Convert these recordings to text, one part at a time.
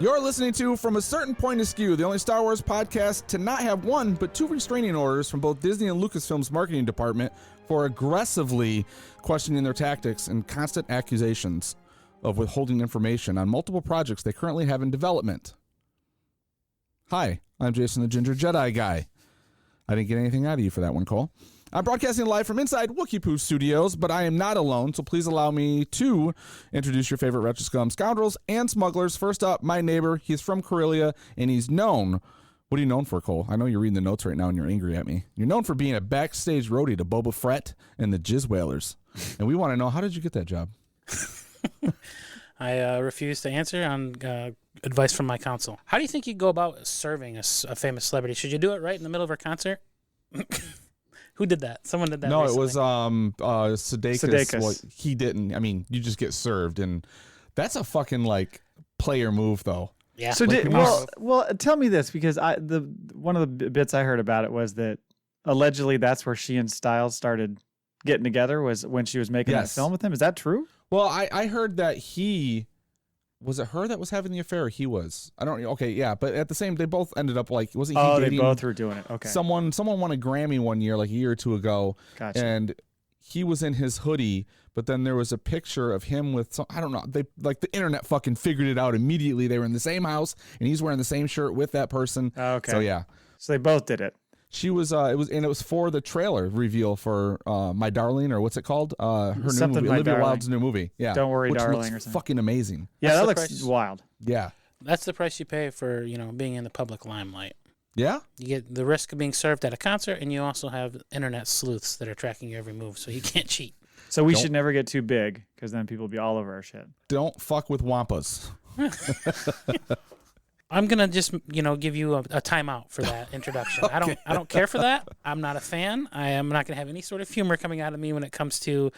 You're listening to From a Certain Point Askew, the only Star Wars podcast to not have one, but two restraining orders from both Disney and Lucasfilm's marketing department for aggressively questioning their tactics and constant accusations of withholding information on multiple projects they currently have in development. Hi, I'm Jason the Ginger Jedi Guy. I didn't get anything out of you for that one, Cole. I'm broadcasting live from inside Wookiee Poo Studios, but I am not alone, so please allow me to introduce your favorite retro scum scoundrels and smugglers. First up, my neighbor. He's from Corellia, and he's known. What are you known for, Cole? I know you're reading the notes right now, and you're angry at me. You're known for being a backstage roadie to Boba Fett and the Jizz Whalers, and we want to know, how did you get that job? I refuse to answer on advice from my counsel. How do you think you go about serving a famous celebrity? Should you do it right in the middle of a concert? Who did that? Someone did that No, recently. it was Sudeikis. Well, he didn't. I mean, you just get served, and that's a fucking, like, player move, though. Yeah. So well, tell me this, because one of the bits I heard about it was that allegedly that's where she and Styles started getting together, was when she was making that film with him. Is that true? Well, I heard that was it her that was having the affair, or he was? I don't know. Okay, yeah, but at the same, they both ended up, like, wasn't he dating? They both were doing it. Okay. Someone won a Grammy one year, like a year or two ago. Gotcha. And he was in his hoodie, but then there was a picture of him with some, I don't know. They, like, the internet fucking figured it out immediately. They were in the same house, and he's wearing the same shirt with that person. Okay. So yeah. So they both did it. She was it was for the trailer reveal for My Darling, or what's it called? Her Something new movie, My Olivia Darling. Wilde's new movie. Yeah. Don't Worry, which Darling, looks or something. Fucking amazing. Yeah, That's that the looks price. wild. Yeah. That's the price you pay for, being in the public limelight. Yeah? You get the risk of being served at a concert, and you also have internet sleuths that are tracking your every move, so you can't cheat. So we should never get too big, because then people will be all over our shit. Don't fuck with wampas. I'm gonna just, give you a timeout for that introduction. Okay. I don't care for that. I'm not a fan. I am not gonna have any sort of humor coming out of me when it comes to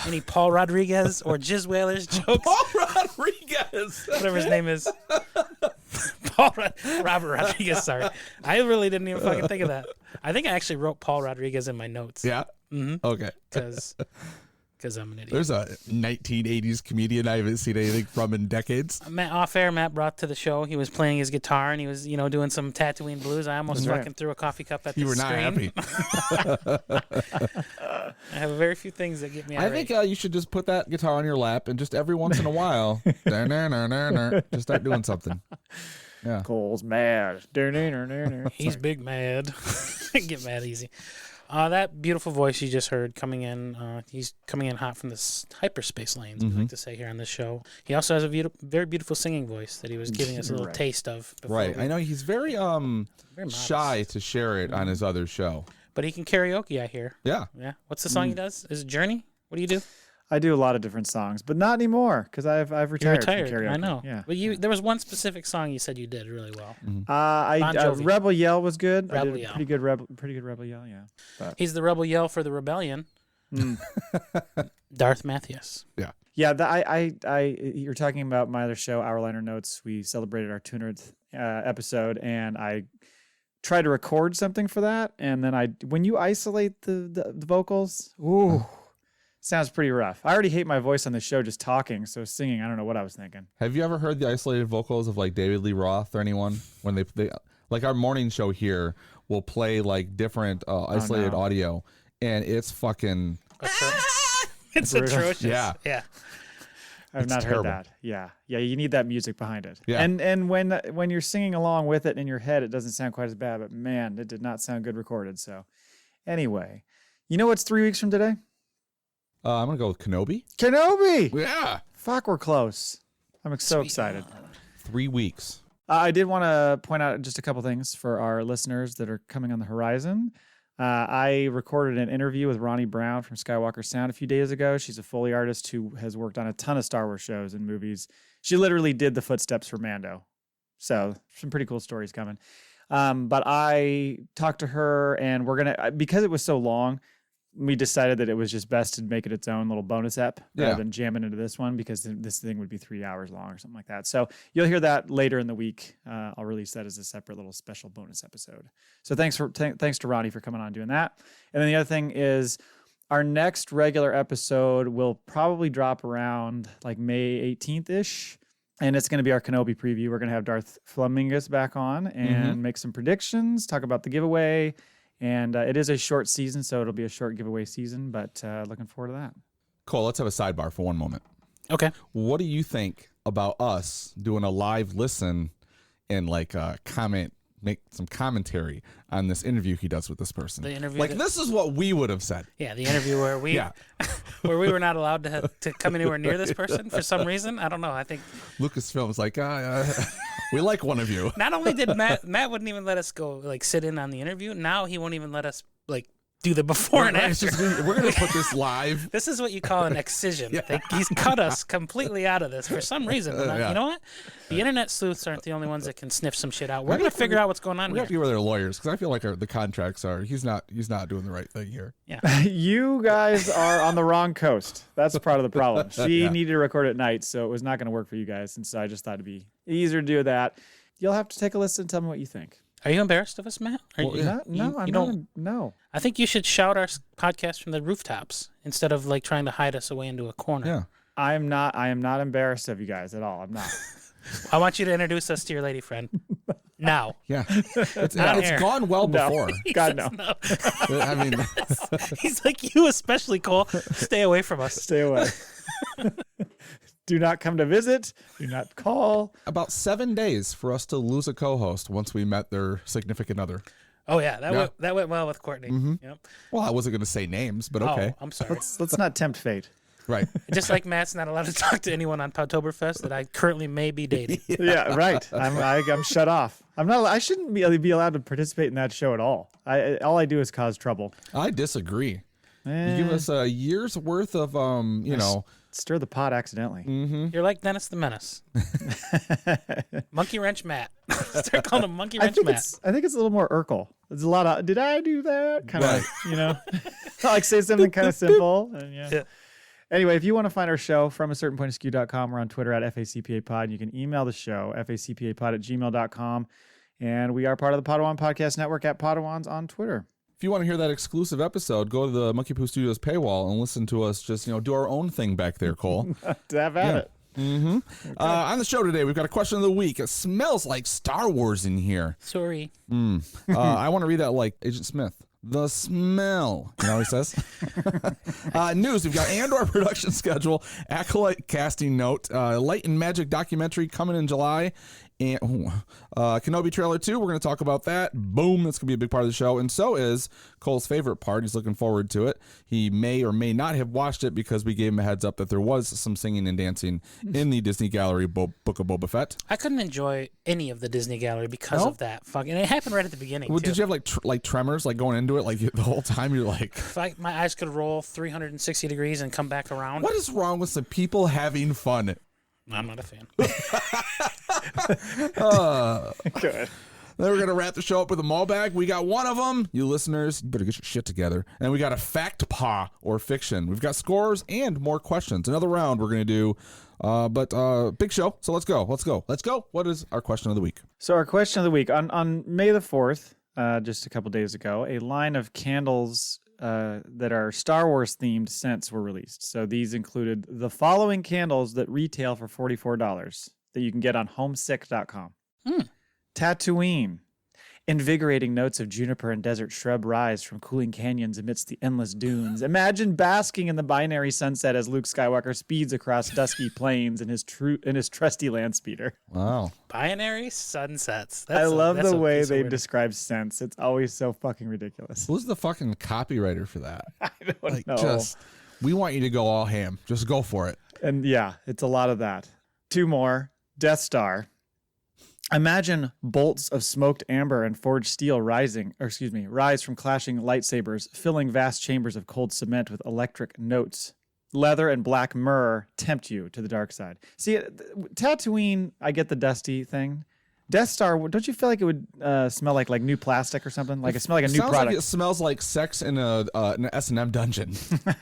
any Paul Rodriguez or Jizz Whalers jokes. Paul Rodriguez! Whatever his name is. Robert Rodriguez, sorry. I really didn't even fucking think of that. I think I actually wrote Paul Rodriguez in my notes. Yeah? Mm-hmm. Okay. Because I'm an idiot. There's a 1980s comedian I haven't seen anything from in decades. Matt brought to the show. He was playing his guitar, and he was, doing some Tatooine blues. I almost That's fucking threw a coffee cup at You the were not screen. happy. I have very few things that get me I irate. think you should just put that guitar on your lap and just every once in a while, just start doing something. Yeah. Cole's mad. He's big mad. Get mad easy. That beautiful voice you just heard coming in, he's coming in hot from the hyperspace lanes, we like to say here on this show. He also has a very beautiful singing voice that he was giving us a little taste of. Right. I know he's very shy to share it on his other show. But he can karaoke, I hear. Yeah. Yeah. What's the song he does? Is it Journey? What do you do? I do a lot of different songs, but not anymore, because I've retired. From karaoke. I know. Yeah. But there was one specific song you said you did really well. Mm-hmm. Rebel Yell was good. Rebel I did Yell. Pretty good Rebel Yell. Yeah. But. He's the Rebel Yell for the Rebellion. Darth Mathias. Yeah. Yeah. You're talking about my other show, Our Liner Notes. We celebrated our 200th episode, and I tried to record something for that, and then when you isolate the vocals, sounds pretty rough. I already hate my voice on the show just talking, so singing, I don't know what I was thinking. Have you ever heard the isolated vocals of, like, David Lee Roth or anyone? When they like, our morning show here will play, like, different isolated audio, and it's fucking... It's atrocious. Yeah. Yeah. I've not terrible. heard that. Yeah. Yeah, you need that music behind it. Yeah. And when you're singing along with it in your head, it doesn't sound quite as bad, but man, it did not sound good recorded. So anyway, you know what's 3 weeks from today? I'm going to go with Kenobi. Kenobi! Yeah. Fuck, we're close. I'm so excited. 3 weeks. I did want to point out just a couple things for our listeners that are coming on the horizon. I recorded an interview with Ronnie Brown from Skywalker Sound a few days ago. She's a Foley artist who has worked on a ton of Star Wars shows and movies. She literally did the footsteps for Mando. So some pretty cool stories coming. But I talked to her, and because it was so long, we decided that it was just best to make it its own little bonus ep rather than jamming into this one, because this thing would be 3 hours long or something like that. So you'll hear that later in the week. I'll release that as a separate little special bonus episode. So thanks to Ronnie for coming on and doing that. And then the other thing is our next regular episode will probably drop around like May 18th-ish. And it's going to be our Kenobi preview. We're going to have Darth Flamingus back on and make some predictions, talk about the giveaway. And it is a short season, so it'll be a short giveaway season, but looking forward to that. Cole, let's have a sidebar for one moment. Okay. What do you think about us doing a live listen and like make some commentary on this interview he does with this person? The interview, like this is what we would have said. Yeah, the interview where we where we were not allowed to come anywhere near this person for some reason. I don't know. I think Lucasfilm's like, we like one of you. Not only did Matt wouldn't even let us go like sit in on the interview. Now he won't even let us like do the before and after. We're going to put this live. This is what you call an excision. Yeah. He's cut us completely out of this for some reason. You know what? The internet sleuths aren't the only ones that can sniff some shit out. We're going to figure out what's going on here. We have to give their lawyers because I feel like the contracts are he's not doing the right thing here. Yeah. You guys are on the wrong coast. That's part of the problem. She needed to record at night, so it was not going to work for you guys. And so I just thought it'd be easier to do that. You'll have to take a listen and tell me what you think. Are you embarrassed of us, Matt? No. I think you should shout our podcast from the rooftops instead of like trying to hide us away into a corner. Yeah. I am not embarrassed of you guys at all. I'm not. I want you to introduce us to your lady friend. Now. Yeah. It's gone well before. God, no. I mean, he's like, you especially, Cole. Stay away from us. Stay away. Do not come to visit. Do not call. About 7 days for us to lose a co-host once we met their significant other. Oh, yeah. That went well with Courtney. Mm-hmm. Yep. Well, I wasn't going to say names, but okay. Oh, I'm sorry. Let's not tempt fate. Right. Just like Matt's not allowed to talk to anyone on Podtoberfest that I currently may be dating. Yeah, right. I'm shut off. I shouldn't be allowed to participate in that show at all. All I do is cause trouble. I disagree. You give us a year's worth of, stir the pot accidentally. Mm-hmm. You're like Dennis the Menace. Monkey Wrench Matt. Start calling him Monkey Wrench Matt. I think it's a little more Urkel. It's a lot of, did I do that? Kind of, like say something kind of simple. And yeah. Anyway, if you want to find our show, from a certain point of skew.com, we're on Twitter at FACPApod. You can email the show, facpapod@gmail.com. And we are part of the Podawan Podcast Network at Podawans on Twitter. If you want to hear that exclusive episode, go to the Monkey Poo Studios paywall and listen to us just, do our own thing back there, Cole. Have at it. Mm-hmm. Okay. On the show today, we've got a question of the week. It smells like Star Wars in here. Sorry. I want to read that like Agent Smith. The smell. You know what he says? News. We've got Andor production schedule, Acolyte casting note, Light and Magic documentary coming in July, and Kenobi trailer 2. We're going to talk about that. Boom. That's going to be a big part of the show. And so is Cole's favorite part. He's looking forward to it. He may or may not have watched it because we gave him a heads up that there was some singing and dancing in the Disney Gallery Book of Boba Fett. I couldn't enjoy any of the Disney Gallery because of that. And it happened right at the beginning, too. Did you have like tremors like going into it? Like the whole time you're like... my eyes could roll 360 degrees and come back around. What is wrong with some people having fun? I'm not a fan. Good. Then we're going to wrap the show up with a Maul Bag. We got one of them. You listeners, you better get your shit together. And we got a fact paw or fiction. We've got scores and more questions. Another round we're going to do. But big show. So let's go. What is our question of the week? So our question of the week on May the 4th, just a couple days ago, a line of candles that are Star Wars themed scents were released. So these included the following candles that retail for $44 that you can get on homesick.com. Tatooine. Invigorating notes of juniper and desert shrub rise from cooling canyons amidst the endless dunes. Imagine basking in the binary sunset as Luke Skywalker speeds across dusky plains in his trusty land speeder. Wow. Binary sunsets. I love the way they describe scents. It's always so fucking ridiculous. Who's the fucking copywriter for that? I don't know. We want you to go all ham. Just go for it. And yeah, it's a lot of that. Two more. Death Star. Imagine bolts of smoked amber and forged steel rise from clashing lightsabers, filling vast chambers of cold cement with electric notes. Leather and black myrrh tempt you to the dark side. See, Tatooine, I get the dusty thing. Death Star, don't you feel like it would smell like new plastic or something? Like it smells like a new product. Like it smells like sex in an S&M dungeon.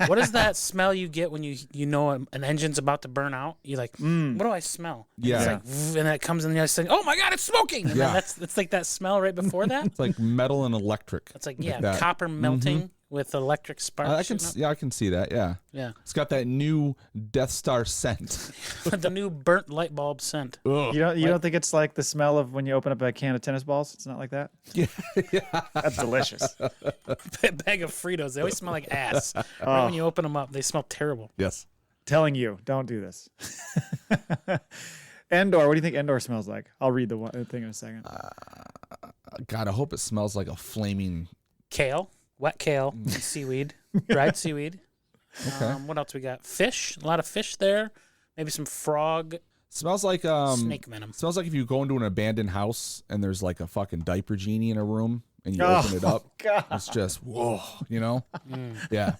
What is that smell you get when you know an engine's about to burn out? You're like, what do I smell? Yeah. It's like, and then it comes in the other thing. Oh my God, it's smoking! And then it's like that smell right before that. It's like metal and electric. It's like copper melting with electric sparks. I can see that. Yeah. Yeah. It's got that new Death Star scent. The new burnt light bulb scent. Ugh. You don't think it's like the smell of when you open up a can of tennis balls? It's not like that? Yeah. That's delicious. A bag of Fritos. They always smell like ass. Right when you open them up, they smell terrible. Yes. Telling you, don't do this. Endor, what do you think Endor smells like? I'll read the one thing in a second. God, I hope it smells like a flaming... Kale. Wet kale. Seaweed. Dried seaweed. Okay. What else we got? Fish. A lot of fish there. Maybe some frog. Smells like snake venom. Smells like if you go into an abandoned house and there's like a fucking diaper genie in a room and you open it up. God. It's just whoa, you know? Yeah.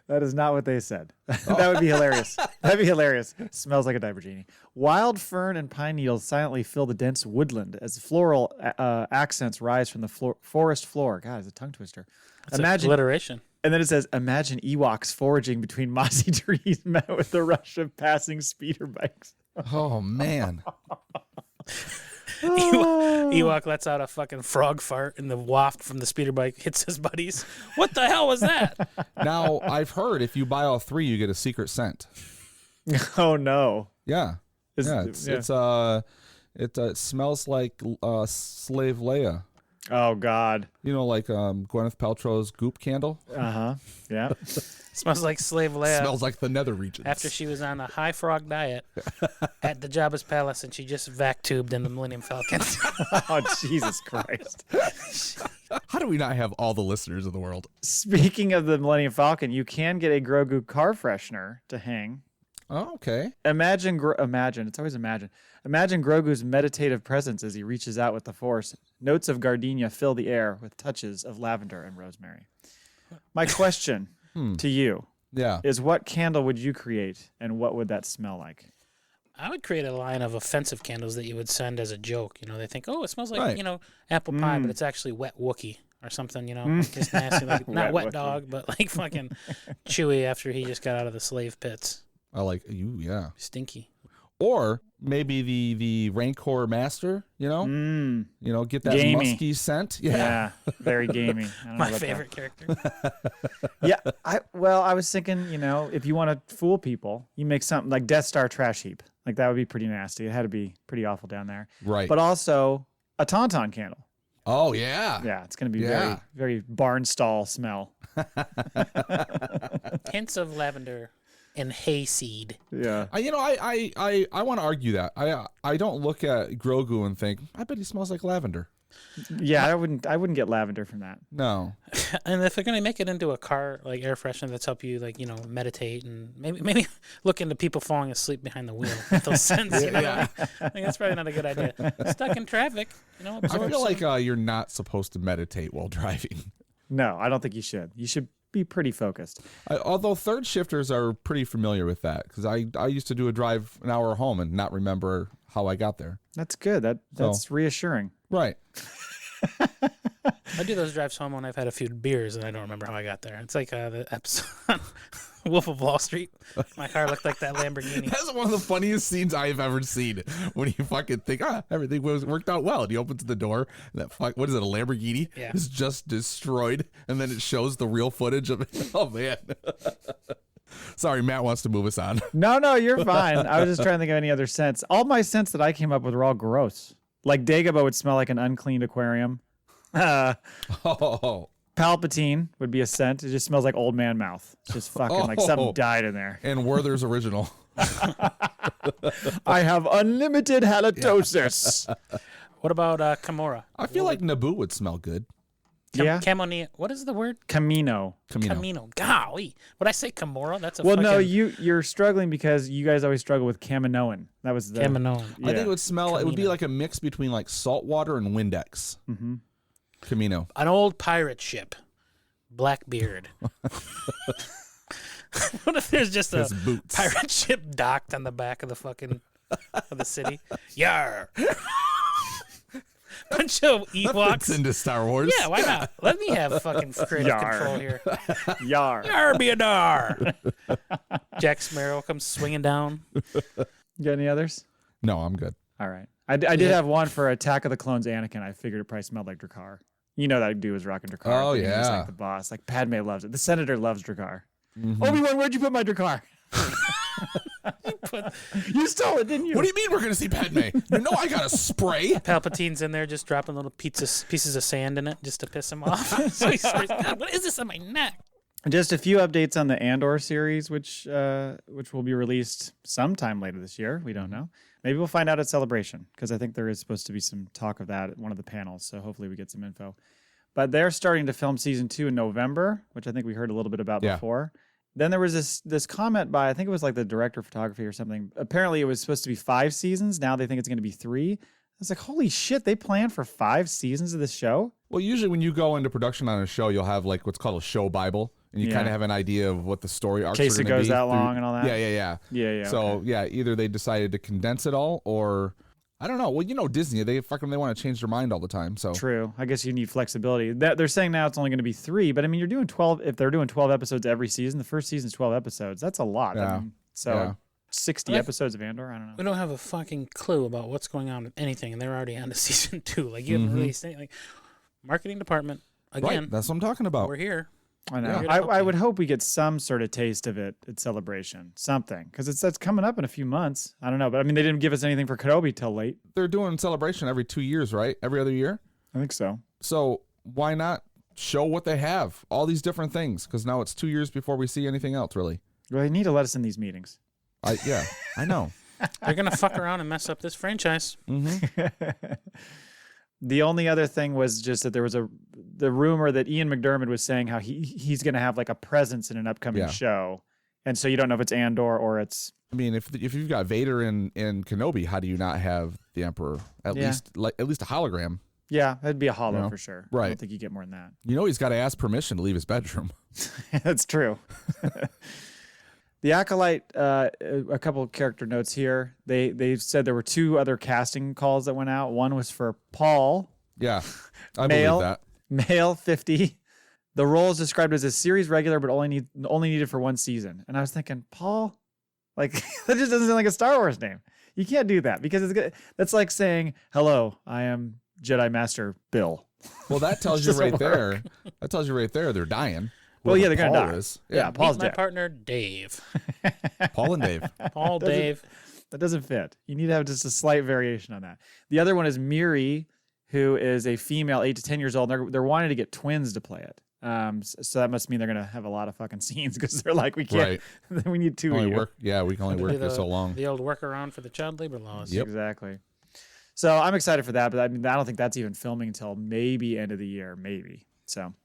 That is not what they said. That would be hilarious. That'd be hilarious. Smells like a diaper genie. Wild fern and pine needles silently fill the dense woodland as floral accents rise from the forest floor. God, it's a tongue twister. That's alliteration. And then it says, imagine Ewoks foraging between mossy trees met with the rush of passing speeder bikes. Oh man. Ewok lets out a fucking frog fart and the waft from the speeder bike hits his buddies. What the hell was that? Now, I've heard if you buy all 3, you get a secret scent. Oh no. Yeah. It smells like Slave Leia. Oh God. You know, like Gwyneth Paltrow's Goop candle. Uh-huh. Yeah. Smells like Slave Leia. Smells like the nether regions. After she was on a high frog diet at the Jabba's palace and she just vac tubed in the Millennium Falcon. Oh, Jesus Christ. How do we not have all the listeners in the world? Speaking of the Millennium Falcon, you can get a Grogu car freshener to hang. Oh, okay. Imagine, it's always imagine. Imagine Grogu's meditative presence as he reaches out with the Force. Notes of gardenia fill the air with touches of lavender and rosemary. My question to you is, what candle would you create and what would that smell like? I would create a line of offensive candles that you would send as a joke. You know, they think, oh, it smells like, apple pie, but it's actually wet Wookiee or something, you know, like just nasty, like not wet dog, but like fucking Chewie after he just got out of the slave pits. I like you, yeah. Stinky. Or maybe the Rancor Master, you know, get that gamey. musky scent. Yeah, very gamey. My favorite character. Yeah, I was thinking, you know, if you want to fool people, you make something like Death Star trash heap. Like that would be pretty nasty. It had to be pretty awful down there. Right. But also a Tauntaun candle. Oh yeah. Yeah, it's going to be very, very barn stall smell. Hints of lavender and hayseed. Yeah. I want to argue that. I don't look at Grogu and think, I bet he smells like lavender. Yeah, I wouldn't get lavender from that. No. And if they're gonna make it into a car like air freshener that's help you like, you know, meditate and maybe look into people falling asleep behind the wheel with those scents. You know? I think that's probably not a good idea. Stuck in traffic, you know. I feel like you're not supposed to meditate while driving. No, I don't think you should. You should be pretty focused. Although third shifters are pretty familiar with that because I used to do a drive an hour home and not remember how I got there. That's good. That's reassuring. Right. I do those drives home when I've had a few beers and I don't remember how I got there. It's like the episode Wolf of Wall Street. My car looked like that Lamborghini. That's one of the funniest scenes I've ever seen. When you fucking think, everything worked out well, and he opens the door, and what is it, a Lamborghini? Yeah. Is just destroyed, and then it shows the real footage of it. Oh man. Sorry, Matt wants to move us on. No, you're fine. I was just trying to think of any other scents. All my scents that I came up with were all gross. Like Dagobah would smell like an uncleaned aquarium. Palpatine would be a scent. It just smells like old man mouth. It's just fucking like something died in there. And Werther's original. I have unlimited halitosis. What about Kimura? I feel like Naboo would smell good. Camonia. What is the word? Camino. Golly. Would I say Kimura? That's a no, you're struggling because you guys always struggle with Kaminoan. That was the Kaminoan. I think it would smell. Camino. It would be like a mix between like salt water and Windex. Mm-hmm. Camino. An old pirate ship. Blackbeard. What if there's just a pirate ship docked on the back of the fucking of the city? Yar. Bunch of Ewoks. Fits into Star Wars. Yeah, why not? Let me have fucking creative control here. Yar. Yar be a dar. Jack Sparrow comes swinging down. You got any others? No, I'm good. All right. I did have one for Attack of the Clones Anakin. I figured it probably smelled like Drakkar. You know that dude was rocking Drakkar. Oh, He's yeah. like the boss. Like Padme loves it. The senator loves Drakkar. Mm-hmm. Obi-Wan, where'd you put my Drakkar? You stole it, didn't you? What do you mean we're going to see Padme? You know I got a spray. Palpatine's in there just dropping little pieces of sand in it just to piss him off. So he starts, God, what is this on my neck? Just a few updates on the Andor series, which will be released sometime later this year. We don't know. Maybe we'll find out at Celebration, because I think there is supposed to be some talk of that at one of the panels. So hopefully we get some info. But they're starting to film season 2 in November, which I think we heard a little bit about before. Then there was this comment by, I think it was like the director of photography or something. Apparently it was supposed to be 5 seasons. Now they think it's going to be 3. I was like, holy shit, they planned for 5 seasons of this show? Well, usually when you go into production on a show, you'll have like what's called a show Bible, and you kind of have an idea of what the story arcs are going to be. In case it goes that long and all that? Yeah. So, either they decided to condense it all, or I don't know. Well, you know Disney, they want to change their mind all the time. So true. I guess you need flexibility. They're saying now it's only going to be 3, but I mean, you're doing 12. If they're doing 12 episodes every season, the first season's 12 episodes. That's a lot. Yeah. I mean, 60 episodes of Andor. I don't know. We don't have a fucking clue about what's going on with anything, and they're already on to season 2. Like you haven't released anything. Like, marketing department again. Right, that's what I'm talking about. We're here. I know. I would hope we get some sort of taste of it at Celebration, something, because that's coming up in a few months. I don't know, but I mean, they didn't give us anything for Kenobi till late. They're doing Celebration every 2 years, right? Every other year. I think so. So why not show what they have? All these different things, because now it's 2 years before we see anything else, really. Well, they need to let us in these meetings. I know. They're gonna fuck around and mess up this franchise. Mm-hmm. The only other thing was just that there was the rumor that Ian McDermott was saying how he's going to have like a presence in an upcoming show, and so you don't know if it's Andor or it's. I mean, if you've got Vader in Kenobi, how do you not have the Emperor at least a hologram? Yeah, it'd be a holo for sure. Right. I don't think you get more than that. You know, he's got to ask permission to leave his bedroom. That's true. The Acolyte, a couple of character notes here. They said there were 2 other casting calls that went out. One was for Paul. Yeah, I believe that. Male, 50. The role is described as a series regular, but only needed for 1 season. And I was thinking, Paul? Like, that just doesn't sound like a Star Wars name. You can't do that, because that's like saying, hello, I am Jedi Master Bill. Well, that tells you right there. That tells you right there they're dying. Well, yeah, they're going to die. Yeah, Paul's Meet my dead. partner, Dave. Paul and Dave. Paul, Dave. That doesn't fit. You need to have just a slight variation on that. The other one is Miri, who is a female, 8 to 10 years old. And they're wanting to get twins to play it. So that must mean they're going to have a lot of fucking scenes, because they're like, we can't. Right. We need 2 of you. We can only work for so long. The old workaround for the child labor laws. Yep. Exactly. So I'm excited for that, but I mean, I don't think that's even filming until maybe end of the year, maybe. So.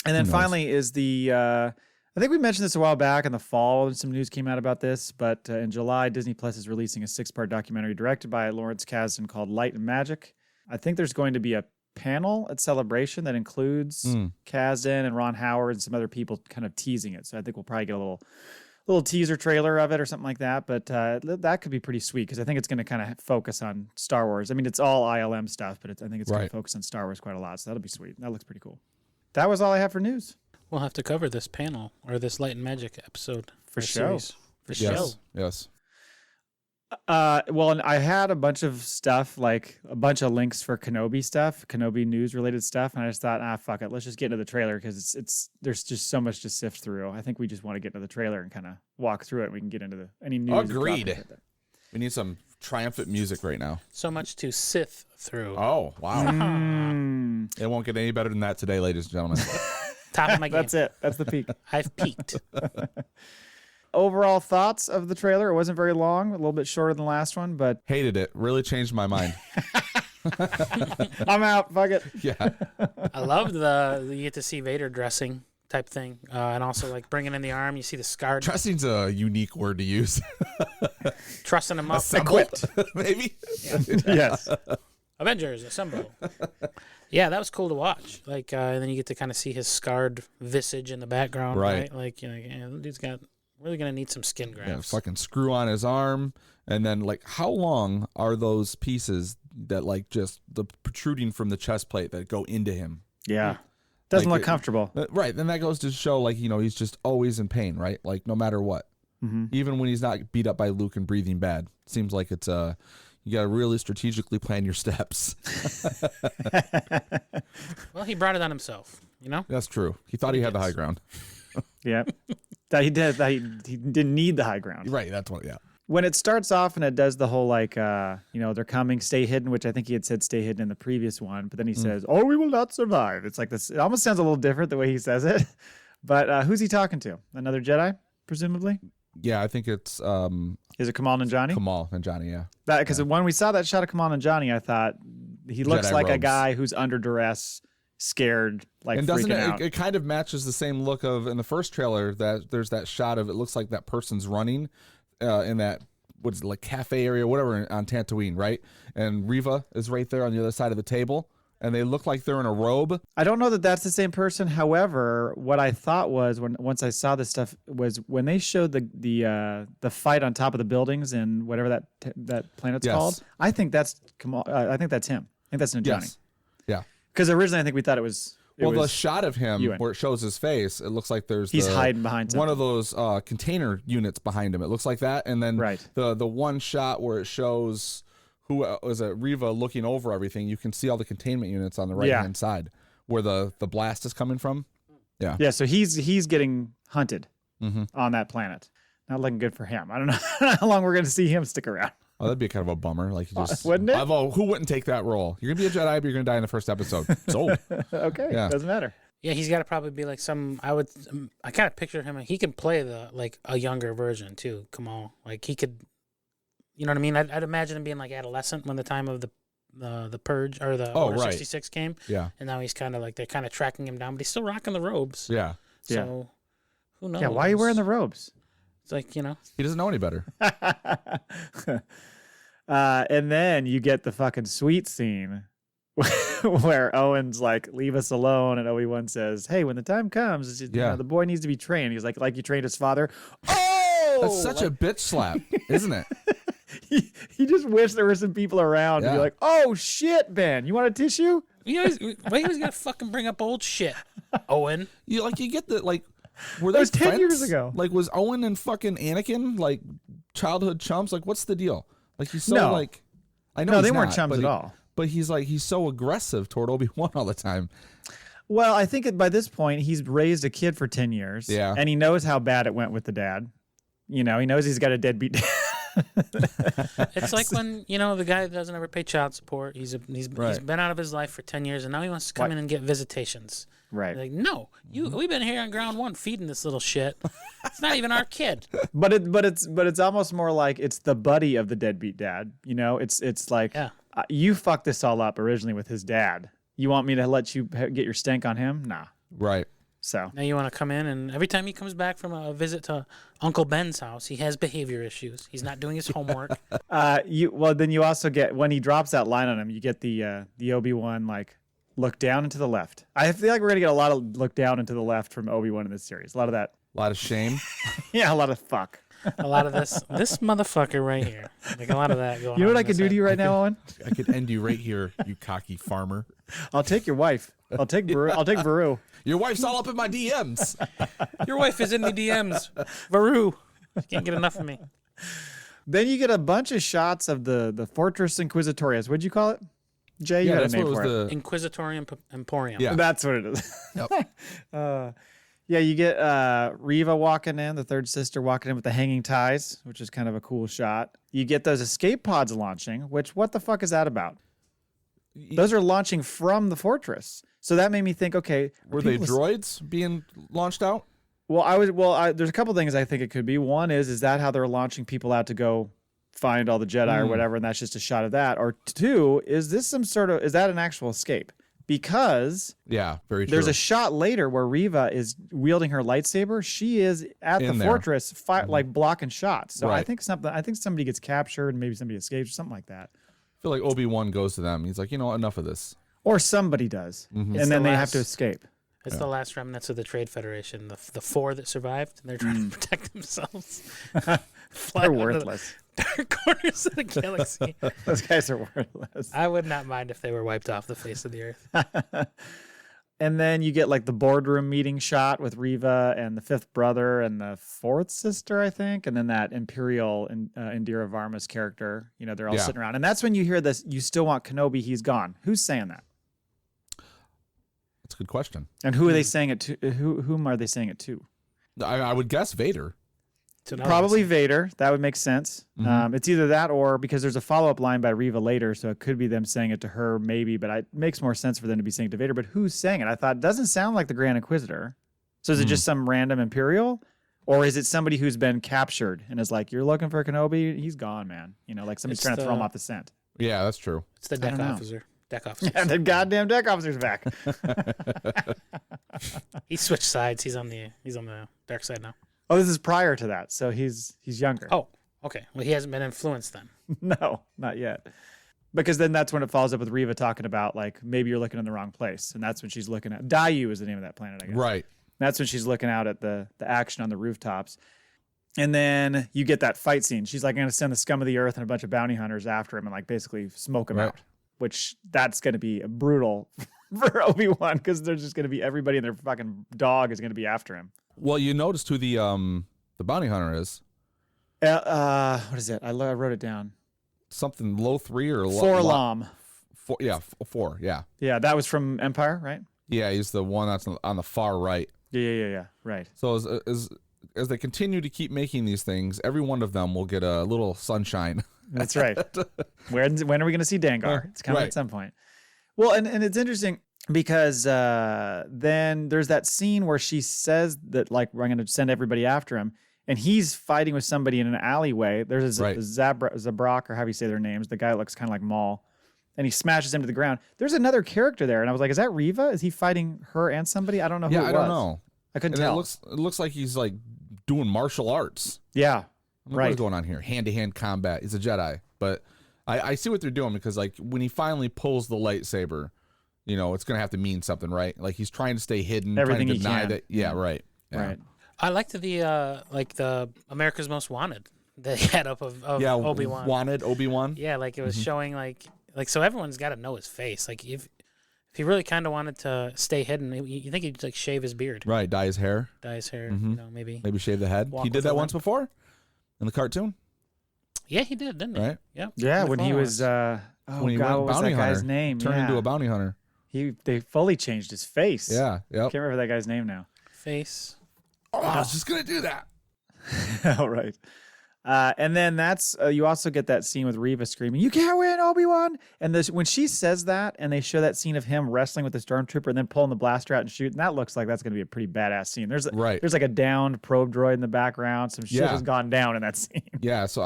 And then finally is I think we mentioned this a while back in the fall, and some news came out about this, but in July, Disney Plus is releasing a 6-part documentary directed by Lawrence Kasdan called Light and Magic. I think there's going to be a panel at Celebration that includes Kasdan and Ron Howard and some other people kind of teasing it. So I think we'll probably get a little teaser trailer of it or something like that, but that could be pretty sweet, because I think it's going to kind of focus on Star Wars. I mean, it's all ILM stuff, but I think it's going to focus on Star Wars quite a lot, so that'll be sweet. That looks pretty cool. That was all I have for news. We'll have to cover this panel or this Light and Magic episode for show. For show. Yes. Well, and I had a bunch of stuff, like a bunch of links for Kenobi stuff, Kenobi news related stuff, and I just thought, fuck it, let's just get into the trailer, because there's just so much to sift through. I think we just want to get into the trailer and kind of walk through it. And we can get into any news. Agreed. We need some triumphant music right now. So much to sift through. Oh, wow. It won't get any better than that today, ladies and gentlemen. Top of my game. That's it. That's the peak. I've peaked. Overall thoughts of the trailer. It wasn't very long, a little bit shorter than the last one, but hated it. Really changed my mind. I'm out. Fuck it. Yeah. I loved you get to see Vader dressing type thing, and also like bringing in the arm. You see the scarred. Dressing's a unique word to use. Trussing him up. Equipped, maybe. Yeah. Yes. Avengers assemble. Yeah, that was cool to watch. Like, and then you get to kind of see his scarred visage in the background, right? Like, the dude's got really gonna need some skin grafts. Yeah, fucking screw on his arm, and then like, how long are those pieces that like just the protruding from the chest plate that go into him? Yeah. Doesn't look comfortable. Right. Then that goes to show, like, he's just always in pain, right? Like, no matter what. Mm-hmm. Even when he's not beat up by Luke and breathing bad. Seems like it's you got to really strategically plan your steps. Well, he brought it on himself, you know? That's true. He thought he had the high ground. Yeah. That he did. That he didn't need the high ground. Right. That's what. Yeah. When it starts off and it does the whole like, they're coming, stay hidden, which I think he had said stay hidden in the previous one, but then he says, "Oh, we will not survive." It's like this. It almost sounds a little different the way he says it. But who's he talking to? Another Jedi, presumably. Yeah, I think it's Is it Kamal Nanjiani? Kamal Nanjiani. Yeah. Because when we saw that shot of Kamal Nanjiani, I thought he looks Jedi like a robes. guy who's under duress, scared, like And doesn't freaking out. it kind of matches the same look of in the first trailer that there's that shot of it looks like that person's running in that what's it, like cafe area, whatever on Tatooine, right? And Reva is right there on the other side of the table, and they look like they're in a robe. I don't know that that's the same person. However, what I thought was once I saw this stuff was when they showed the fight on top of the buildings and whatever that planet's Yes. called. I think that's Kamal. I think that's him. I think that's Nanjiani. Yes. Yeah. Because originally I think we thought it was. The shot of him Ewan. where it shows his face, it looks like He's hiding behind something. one of those container units behind him. It looks like that, and then Right. the one shot where it shows who is it, Reva looking over everything. You can see all the containment units on the right hand side where the blast is coming from. Yeah. Yeah. So he's getting hunted Mm-hmm. on that planet. Not looking good for him. I don't know how long we're going to see him stick around. Oh, that'd be kind of a bummer. Like, you just wouldn't it? Who wouldn't take that role? You're gonna be a Jedi, but you're gonna die in the first episode. Sold. Okay. Yeah. Doesn't matter. Yeah, he's got to probably be like I kind of picture him. He could play a younger version too. Kamal, like he could, you know what I mean? I'd imagine him being like adolescent when the time of the purge or the Order right. 66 came. Yeah. And now he's kind of like they're kind of tracking him down, but he's still rocking the robes. Yeah. So who knows? Yeah. Why are you wearing the robes? It's like, you know. He doesn't know any better. And then you get the fucking sweet scene where Owen's like, "Leave us alone," and Obi-Wan says, "Hey, when the time comes, the boy needs to be trained." He's like you trained his father. Oh, That's such a bitch slap, isn't it? he just wished there were some people around to be like, "Oh shit, Ben, you want a tissue?" Why you always gotta fucking bring up old shit, Owen? You get the like. Were That they was 10 friends? years ago. Like, was Owen and fucking Anakin like childhood chums? Like, what's the deal? Like, he's so No. like. I know No, he's they weren't not, chums but at all. But he's so aggressive toward Obi-Wan all the time. Well, I think by this point he's raised a kid for 10 years. Yeah. And he knows how bad it went with the dad. You know, he knows he's got a deadbeat dad. It's like when the guy that doesn't ever pay child support. He's been out of his life for 10 years, and now he wants to come in and get visitations. Right. Like, no, we've been here on ground one feeding this little shit. It's not even our kid. But it's almost more like it's the buddy of the deadbeat dad. You know, it's like you fucked this all up originally with his dad. You want me to let you get your stank on him? Nah. Right. So now you want to come in, and every time he comes back from a visit to Uncle Ben's house, he has behavior issues. He's not doing his homework. then you also get when he drops that line on him, you get the Obi-Wan like look down and to the left. I feel like we're gonna get a lot of look down and to the left from Obi-Wan in this series. A lot of that. A lot of shame. Yeah, a lot of fuck. A lot of this motherfucker right here. Like a lot of that going on. You know what I in could this do to you right now, Owen? I could end you right here, you cocky farmer. I'll take your wife. I'll take Baru. I'll take Baru. Your wife's all up in my DMs. Your wife is in the DMs. Varu. Can't get enough of me. Then you get a bunch of shots of the Fortress Inquisitorius. What'd you call it? Jay, you had a that's name what for was it. Inquisitorium Emporium. Yeah. That's what it is. Yep. Yeah, you get Reva walking in, the third sister walking in with the hanging ties, which is kind of a cool shot. You get those escape pods launching, which what the fuck is that about? Those are launching from the fortress. So that made me think, okay. Were they droids being launched out? Well, there's a couple things I think it could be. One is that how they're launching people out to go find all the Jedi or whatever, and that's just a shot of that? Or two, is that an actual escape? Because very true. there's a shot later where Reva is wielding her lightsaber. She is at the fortress, like blocking shots. So I think somebody gets captured and maybe somebody escapes or something like that. I feel like Obi-Wan goes to them. He's like, enough of this. Or somebody does, and then they have to escape. It's the last remnants of the Trade Federation, the four that survived, and they're trying to protect themselves. They're worthless. Dark corners of the galaxy. Those guys are worthless. I would not mind if they were wiped off the face of the earth. And then you get like the boardroom meeting shot with Reva and the fifth brother and the fourth sister, I think. And then that Imperial Indira Varma's character, they're all sitting around. And that's when you hear this, you still want Kenobi, he's gone. Who's saying that? That's a good question. And who are they saying it to? Whom are they saying it to? I would guess Vader. Probably Vader. That would make sense. It's either that or because there's a follow-up line by Reva later, so it could be them saying it to her maybe, but it makes more sense for them to be saying it to Vader. But who's saying it? I thought it doesn't sound like the Grand Inquisitor. So is it just some random Imperial? Or is it somebody who's been captured and is like, you're looking for Kenobi? He's gone, man. Like somebody's trying to throw him off the scent. Yeah, that's true. It's the deck officer. Deck officer. Yeah, the goddamn deck officer's back. He switched sides. He's on the dark side now. Oh, this is prior to that, so he's younger. Oh, okay. Well, he hasn't been influenced then. No, not yet. Because then that's when it follows up with Reva talking about like maybe you're looking in the wrong place, and that's when she's looking at Dayu is the name of that planet, I guess. Right. That's when she's looking out at the action on the rooftops, and then you get that fight scene. She's like going to send the scum of the earth and a bunch of bounty hunters after him and like basically smoke him out, which that's going to be brutal for Obi-Wan because there's just going to be everybody and their fucking dog is going to be after him. Well, you noticed who the bounty hunter is. What is it? I wrote it down. Something low 3 or Forlom. 4. Yeah. Yeah, that was from Empire, right? Yeah, he's the one that's on the far right. Yeah. Right. So as they continue to keep making these things, every one of them will get a little sunshine. That's right. When are we going to see Dengar? It's coming at some point. Well, and it's interesting because then there's that scene where she says that like we're going to send everybody after him, and he's fighting with somebody in an alleyway. There's a Zabrak, or however you say their names. The guy that looks kind of like Maul, and he smashes him to the ground. There's another character there, and I was like, is that Reva? Is he fighting her and somebody? I don't know who it was. I don't know. I couldn't tell. It looks like he's like doing martial arts. Yeah. What's going on here? Hand-to-hand combat. He's a Jedi. But I see what they're doing because like when he finally pulls the lightsaber, it's going to have to mean something, right? Like he's trying to stay hidden, everything trying to deny he can. that. Yeah, right. Yeah. Right. I liked the America's Most Wanted that he had up of Obi-Wan. Wanted Obi-Wan. Yeah, like it was showing like so everyone's got to know his face. Like if he really kind of wanted to stay hidden, you think he'd like shave his beard, right? Dye his hair, maybe shave the head. He did that once before in the cartoon. Yeah, he did, didn't he? Right. Yeah, when he was when he what was that hunter, guy's name? Turned into a bounty hunter. They fully changed his face. Yeah. Yep. Can't remember that guy's name now. Face. Oh, I was just gonna do that. All right. And then that's you also get that scene with Reva screaming, "You can't win, Obi-Wan!" And when she says that, and they show that scene of him wrestling with the stormtrooper and then pulling the blaster out and shooting, that looks like that's going to be a pretty badass scene. There's like a downed probe droid in the background. Some shit has gone down in that scene. Yeah. So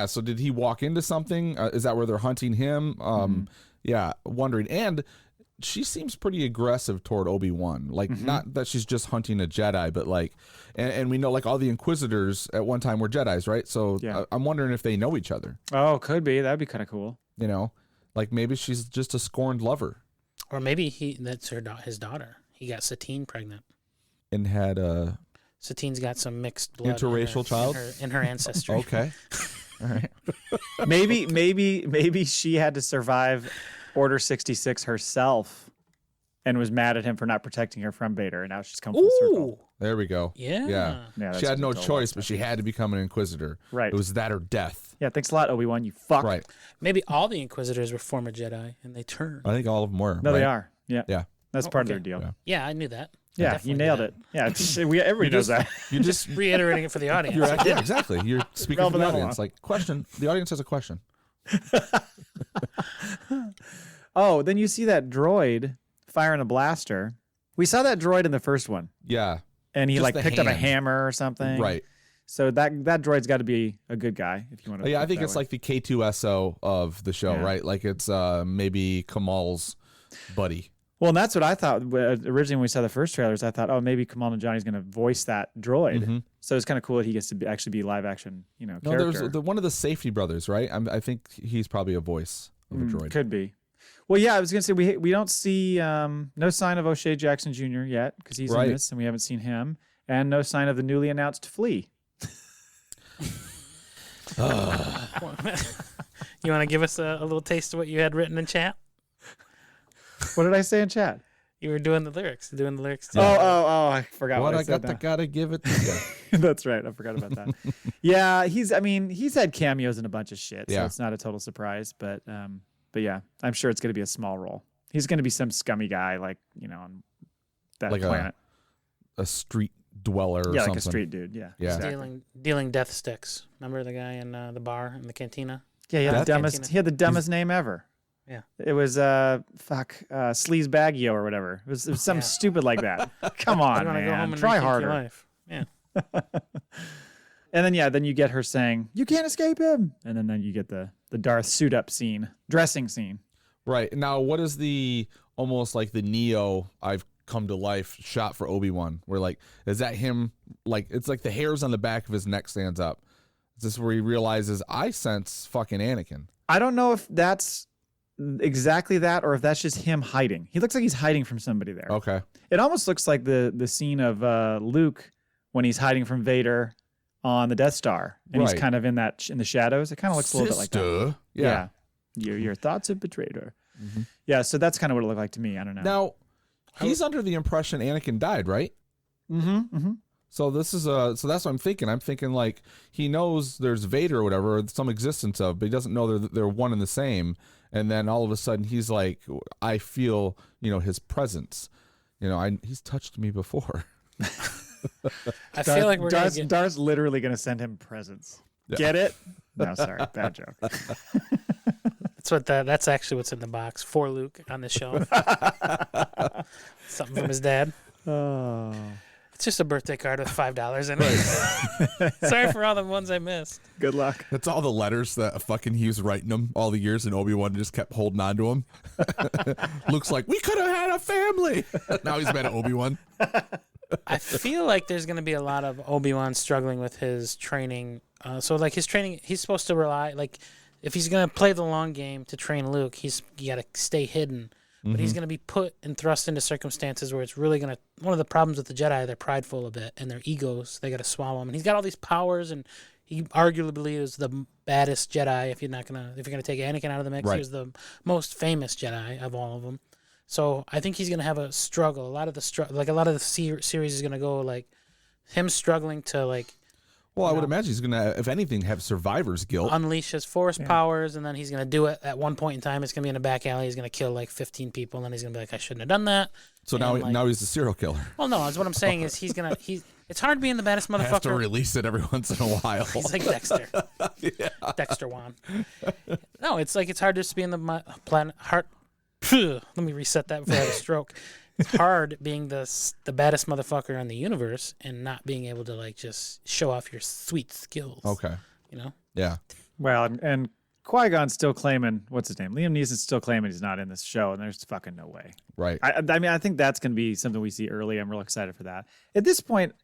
So did he walk into something? Is that where they're hunting him? Yeah. Wondering. And she seems pretty aggressive toward Obi-Wan. Like, not that she's just hunting a Jedi, but like, and we know like all the Inquisitors at one time were Jedis, right? So I'm wondering if they know each other. Oh, could be. That'd be kind of cool. Like maybe she's just a scorned lover. Or maybe that's his daughter. He got Satine pregnant. And had Satine's got some mixed blood. Interracial child? In her ancestry. Okay. All right. Maybe she had to survive Order 66 herself and was mad at him for not protecting her from Vader, and now she's come full circle. There we go. Yeah. She had no choice, but she had to become an Inquisitor. Right. It was that or death. Yeah, thanks a lot, Obi-Wan, you fuck. Right. Maybe all the Inquisitors were former Jedi, and they turned. I think all of them were. No, right? they are. Yeah. Yeah. That's part of their deal. Yeah, I knew that. Yeah, you nailed it. Yeah, everybody knows that. You're just reiterating it for the audience. Yeah, exactly. You're speaking for the audience. Like, question. The audience has a question. Oh, then you see that droid firing a blaster. We saw that droid in the first one. Yeah. And he Just like the picked up a hand. hammer or something. Right. So that droid's got to be a good guy if you want to. Yeah, I think it's like the K2SO of the show, right? Like it's maybe Kamal's buddy. Well, and that's what I thought originally when we saw the first trailers. I thought, oh, maybe Kamal Nanjiani's going to voice that droid. So it's kind of cool that he gets to actually be live action, character. No, there's one of the Safety brothers, right? I think he's probably a voice of a droid. Could be. Well, yeah, I was going to say we don't see no sign of O'Shea Jackson Jr. yet because he's in this and we haven't seen him, and no sign of the newly announced Flea. You want to give us a little taste of what you had written in chat? What did I say in chat? You were doing the lyrics too. Oh! I forgot what I said. Gotta give it to you. That's right. I forgot about that. Yeah, he's had cameos in a bunch of shit, so it's not a total surprise. But yeah, I'm sure it's going to be a small role. He's going to be some scummy guy, like on that planet, a street dweller, or something. Like a street dude. Yeah. Exactly. Dealing death sticks. Remember the guy in the bar in the cantina? Yeah, he had the dumbest name ever. Yeah. It was Sleaze Baggio or whatever. It was something stupid like that. Come on, man. Go home and try rethink your harder. life. Yeah. And then you get her saying, "You can't escape him," and then you get the Darth suit up dressing scene. Right. Now, what is the almost like the Neo I've come to life shot for Obi-Wan? Where like, is that him? Like, it's like the hairs on the back of his neck stands up. Is this where he realizes I sense fucking Anakin? I don't know if that's exactly that or if that's just him hiding. He looks like he's hiding from somebody there. Okay. It almost looks like the scene of Luke when he's hiding from Vader on the Death Star, and he's kind of in the shadows. It kind of looks a little bit like that. Yeah. Your thoughts have betrayed her. Mm-hmm. Yeah, so that's kind of what it looked like to me. I don't know. Now, he's under the impression Anakin died, right? Mm-hmm. Mm-hmm. So this is so that's what I'm thinking. I'm thinking like he knows there's Vader or whatever, or some existence of, but he doesn't know they're one and the same. And then all of a sudden he's like, I feel his presence. He's touched me before. I feel like Darth's literally going to send him presents. Yeah. Get it? No, sorry, bad joke. That's actually what's in the box for Luke on the shelf. Something from his dad. Oh. It's just a birthday card with $5 in it. Sorry for all the ones I missed. Good luck. That's all the letters that fucking he was writing them all the years, and Obi-Wan just kept holding on to him. Looks like we could have had a family. Now he's mad at Obi-Wan. I feel like there's going to be a lot of Obi-Wan struggling with his training. So like his training, he's supposed to rely, like if he's going to play the long game to train Luke, you got to stay hidden. But he's going to be put and thrust into circumstances where it's really going to... One of the problems with the Jedi, they're prideful a bit, and their egos, they got to swallow him. And he's got all these powers, and he arguably is the baddest Jedi. If you're going to take Anakin out of the mix, he was the most famous Jedi of all of them. So I think he's going to have a struggle. A lot of the series is going to go like him struggling to like... Well, I would imagine he's going to, if anything, have survivor's guilt. Unleash his force powers, and then he's going to do it at one point in time. It's going to be in a back alley. He's going to kill like 15 people, and then he's going to be like, I shouldn't have done that. So now he's the serial killer. Well, no, that's what I'm saying is it's hard being the baddest motherfucker. I have to release it every once in a while. He's like Dexter. Dexter Wan. No, it's hard just to be in the planet heart. Let me reset that before I have a stroke. It's hard being the baddest motherfucker in the universe and not being able to like just show off your sweet skills. Okay. Yeah. Well, and Qui-Gon's still claiming, what's his name? Liam Neeson's still claiming he's not in this show, and there's fucking no way. Right. I mean, I think that's going to be something we see early. I'm real excited for that. At this point,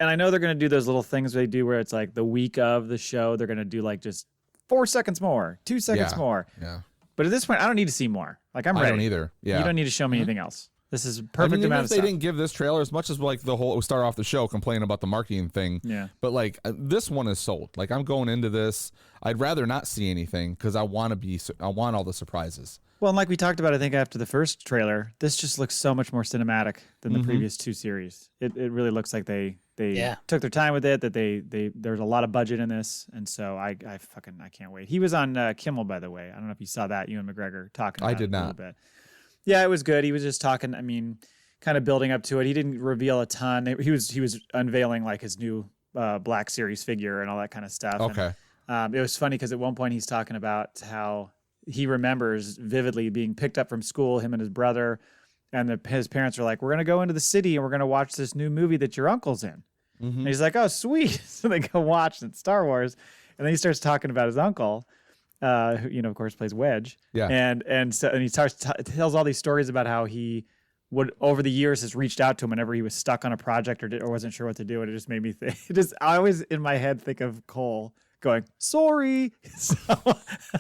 and I know they're going to do those little things they do where it's like the week of the show, they're going to do like just 4 seconds more, 2 seconds more. Yeah. But at this point, I don't need to see more. Like, I'm ready. I don't either. Yeah. You don't need to show me anything else. This is perfect amount of stuff. They didn't give this trailer as much as like we start off the show complaining about the marketing thing. Yeah. But like this one is sold. Like I'm going into this. I'd rather not see anything because I want all the surprises. Well, and like we talked about, I think after the first trailer, this just looks so much more cinematic than the previous 2 series. It really looks like they took their time with it. That there's a lot of budget in this, and so I can't wait. He was on Kimmel, by the way. I don't know if you saw that, Ewan McGregor talking. I did not. A little bit. Yeah, it was good. He was just talking. I mean, kind of building up to it. He didn't reveal a ton. He was unveiling like his new Black Series figure and all that kind of stuff. Okay. And, it was funny because at one point he's talking about how he remembers vividly being picked up from school, him and his brother, and his parents are like, "We're gonna go into the city and we're gonna watch this new movie that your uncle's in." Mm-hmm. And he's like, "Oh, sweet!" So they go watch it, Star Wars, and then he starts talking about his uncle. Who, of course, plays Wedge. Yeah. And he tells all these stories about how he would, over the years, has reached out to him whenever he was stuck on a project or wasn't sure what to do. And it just made me think. I always, in my head, think of Cole going, "Sorry." So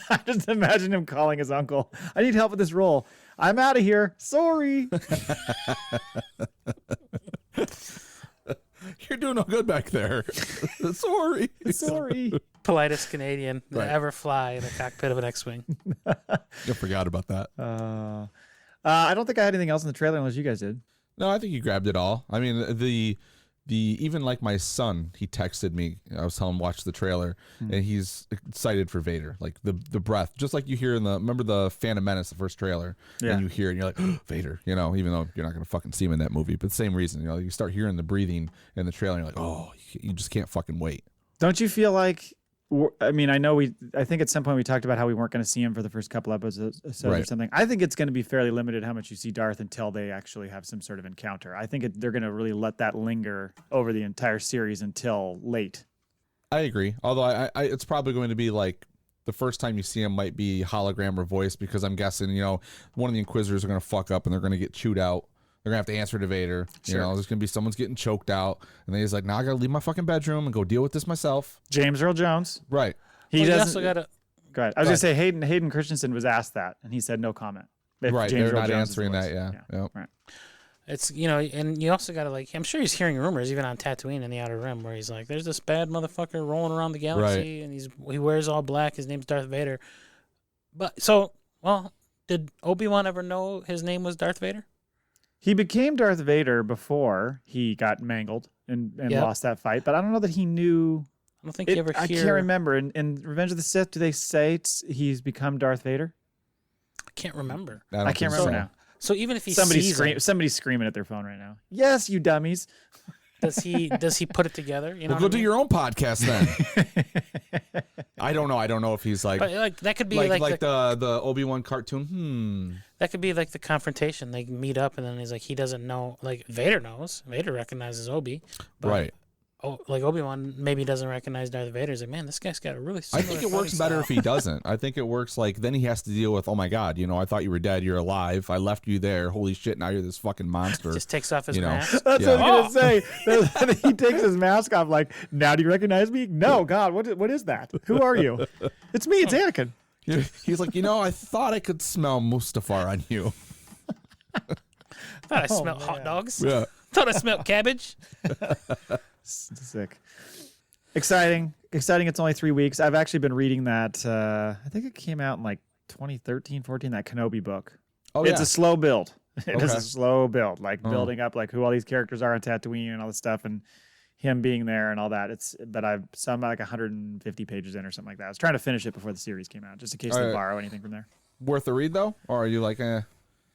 I just imagine him calling his uncle, "I need help with this role. I'm out of here. Sorry." You're doing no good back there. Sorry. Politest Canadian to ever fly in the cockpit of an X-Wing. I forgot about that. I don't think I had anything else in the trailer unless you guys did. No, I think you grabbed it all. I mean, the even like my son, he texted me. I was telling him watch the trailer, and he's excited for Vader. Like the breath, just like you hear in remember the Phantom Menace, the first trailer, and you hear it, and you're like Vader, you know, even though you're not gonna fucking see him in that movie, but same reason, you know, you start hearing the breathing in the trailer, and you're like, oh, you just can't fucking wait. Don't you feel like? I mean, I think at some point we talked about how we weren't going to see him for the first couple episodes or something. I think it's going to be fairly limited how much you see Darth until they actually have some sort of encounter. I think they're going to really let that linger over the entire series until late. I agree. Although I it's probably going to be like the first time you see him might be hologram or voice, because I'm guessing, you know, one of the Inquisitors are going to fuck up and they're going to get chewed out. They're going to have to answer to Vader. Sure. You know, there's going to be someone's getting choked out. And then he's like, now I got to leave my fucking bedroom and go deal with this myself. James Earl Jones. Right. He well, doesn't. Go ahead. I was going to say Hayden Christensen was asked that, and he said no comment. Right. James They're Earl not Jones answering that, yeah. Yep. Right. It's, you know, and you also got to, like, I'm sure he's hearing rumors even on Tatooine in the Outer Rim where he's like, there's this bad motherfucker rolling around the galaxy, and he wears all black. His name's Darth Vader. But, so, well, did Obi-Wan ever know his name was Darth Vader? He became Darth Vader before he got mangled and lost that fight, but I don't know that he knew. I don't think he ever I can't remember. In Revenge of the Sith, do they say he's become Darth Vader? I can't remember. I can't remember now. So even if he somebody's screaming at their phone right now. Yes, you dummies. Does he put it together? You know, go do your own podcast then. I don't know. I don't know if he's like, but like that could be like the Obi-Wan cartoon. That could be like the confrontation. They meet up, and then he's like, he doesn't know. Like Vader knows. Vader recognizes Obi. But, right. Like Obi-Wan maybe doesn't recognize Darth Vader. He's like, man, this guy's got a really similar I think it works better if he doesn't. I think it works like then he has to deal with, oh my God, you know, I thought you were dead. You're alive. I left you there. Holy shit. Now you're this fucking monster. Just takes off his mask. That's what I was going to say. He takes his mask off like, now do you recognize me? No, God, what is that? Who are you? It's me. It's Anakin. He's like, you know, I thought I could smell Mustafar on you. Thought I smelled hot dogs. Yeah. Thought I smelled cabbage. Sick. Exciting. It's only 3 weeks. I've actually been reading that. I think it came out in like 2013, 14, that Kenobi book. Oh, it's a slow build. It is a slow build, like building up like who all these characters are on Tatooine and all this stuff, and him being there and all that. But I'm like 150 pages in or something like that. I was trying to finish it before the series came out, just in case they borrow anything from there. Worth a read though, or are you like,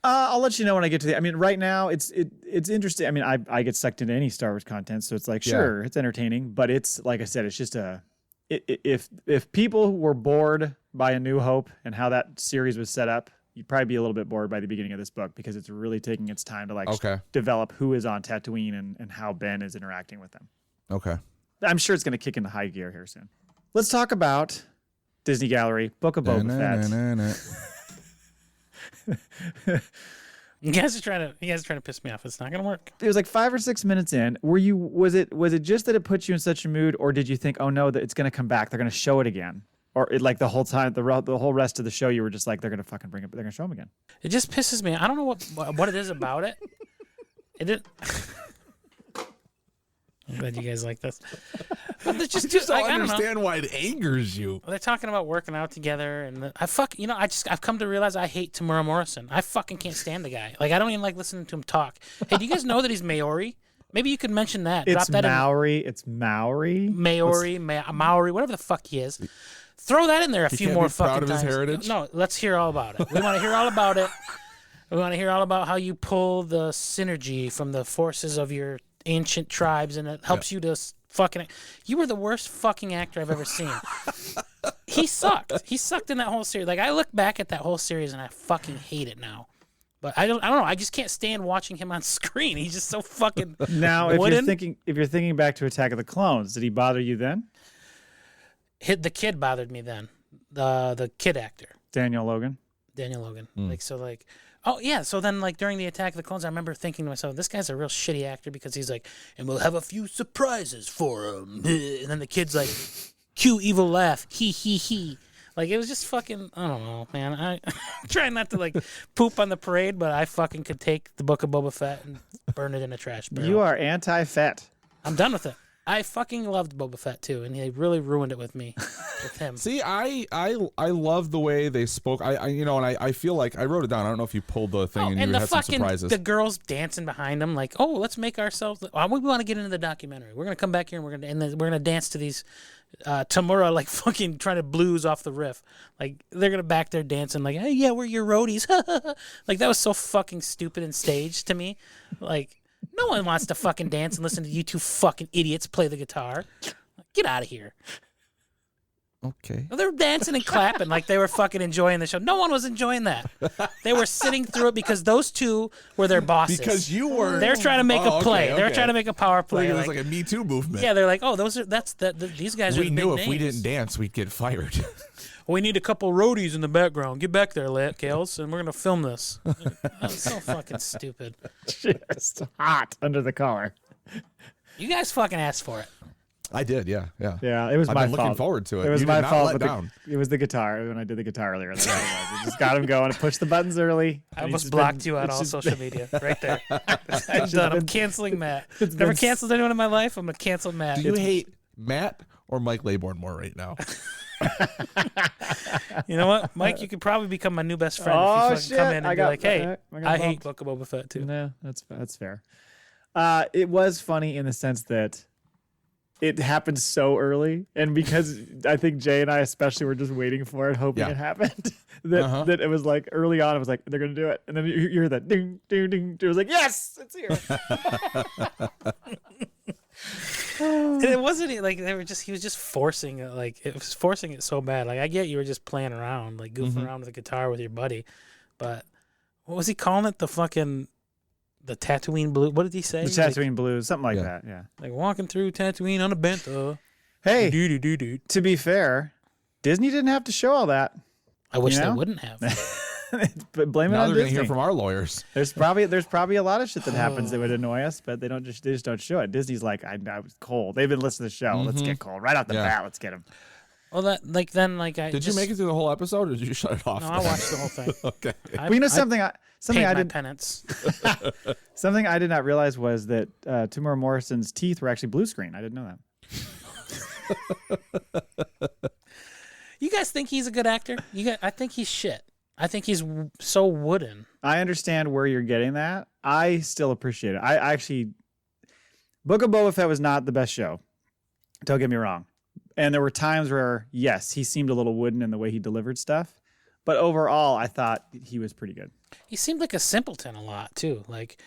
I'll let you know when I get to I mean, right now it's interesting. I mean, I get sucked into any Star Wars content, so it's like, sure, it's entertaining, but it's like I said, it's just if people were bored by A New Hope and how that series was set up, you'd probably be a little bit bored by the beginning of this book, because it's really taking its time to like develop who is on Tatooine and how Ben is interacting with them. Okay. I'm sure it's going to kick into high gear here soon. Let's talk about Disney Gallery, Book of Boba Fett. You guys are trying to piss me off. It's not gonna work. It was like 5 or 6 minutes in. Was it just that it put you in such a mood, or did you think, oh no, that it's gonna come back, they're gonna show it again, or like the whole time, the whole rest of the show, you were just like, they're gonna fucking bring it, they're gonna show them again. It just pisses me. I don't know what it is about it. It didn't. I'm glad you guys like this. But I just don't understand why it angers you. They're talking about working out together, and I've come to realize I hate Tamura Morrison. I fucking can't stand the guy. Like, I don't even like listening to him talk. Hey, do you guys know that he's Maori? Maybe you could mention that. It's Maori. It's Maori. Maori, whatever the fuck he is. Throw that in there a few more fucking times. Proud of his heritage? No, let's hear all about it. We want to hear all about it. We want to hear all about how you pull the synergy from the forces of your ancient tribes, and it helps you to fucking. You were the worst fucking actor I've ever seen. He sucked. He sucked in that whole series. Like, I look back at that whole series and I fucking hate it now. But I don't know. I just can't stand watching him on screen. He's just so fucking. Now, if you're thinking back to Attack of the Clones, did he bother you then? The kid bothered me then. The kid actor. Daniel Logan. Oh, yeah. So then, like, during the Attack of the Clones, I remember thinking to myself, this guy's a real shitty actor, because he's like, and we'll have a few surprises for him. And then the kid's like, cue evil laugh. He, he, he. Like, it was just fucking, I don't know, man. I try not to, like, poop on the parade, but I fucking could take the Book of Boba Fett and burn it in a trash barrel. You are anti-Fett. I'm done with it. I fucking loved Boba Fett too, and they really ruined it with me, with him. See, I love the way they spoke. I feel like I wrote it down. I don't know if you pulled the thing and you the had some fucking surprises. the girls dancing behind them, like, oh, let's make ourselves. We want to get into the documentary. We're gonna come back here and we're gonna dance to these. Tamura like fucking trying to blues off the riff, like they're gonna back there dancing like, hey, yeah, we're your roadies. Like that was so fucking stupid and staged to me. Like no one wants to fucking dance and listen to you two fucking idiots play the guitar. Get out of here. Okay. They were dancing and clapping like they were fucking enjoying the show. No one was enjoying that. They were sitting through it because those two were their bosses. Because you were. They're trying to make a play. Okay. They're trying to make a power play. It was like a Me Too movement. Yeah, they're like, oh, these guys are We knew if names. we didn't dance, we'd get fired. We need a couple roadies in the background. Get back there, Kales, and we're gonna film this. That was so fucking stupid. Just hot under the collar. You guys fucking asked for it. I did, yeah. Yeah, it was I've my been fault. looking forward to it. It was You my did not fault. let down. It was the guitar when I did the guitar earlier. That's what it was. We just got him going. I pushed the buttons early. I almost blocked you on all social media right there. I'm done. I'm canceling Matt. Never canceled anyone in my life. I'm gonna cancel Matt. Do you hate Matt or Mike Laybourne more right now? You know what, Mike? You could probably become my new best friend if you fucking come in and be like, "Hey, I hate Book of Boba Fett too." No, that's fair. It was funny in the sense that it happened so early, and because I think Jay and I especially were just waiting for it, hoping it happened. That it was like early on, it was like they're gonna do it, and then you hear that ding, ding, ding. It was like, yes, it's here. And it wasn't like he was just forcing it. Like it was forcing it so bad. Like I get you were just playing around, like goofing around with the guitar with your buddy, but what was he calling it? The Tatooine Blue. What did he say? The Tatooine Blues, something like that. Yeah, like walking through Tatooine on a bento. Hey, do. To be fair, Disney didn't have to show all that. I wish they wouldn't have. But blame it now on they're Disney. gonna hear from our lawyers. There's probably a lot of shit that happens that would annoy us, but they just don't show it. Disney's like, I was Cole. They've been listening to the show. Let's get Cole right off the bat. Let's get him. Well, Did you make it through the whole episode, or did you shut it off? No, I watched the whole thing. Okay. Something I did penance. Something I did not realize was that Tamura Morrison's teeth were actually blue screen. I didn't know that. You guys think he's a good actor? I think he's shit. I think he's so wooden. I understand where you're getting that. I still appreciate it. I actually, Book of Boba Fett was not the best show. Don't get me wrong. And there were times where, yes, he seemed a little wooden in the way he delivered stuff. But overall, I thought he was pretty good. He seemed like a simpleton a lot too. Like,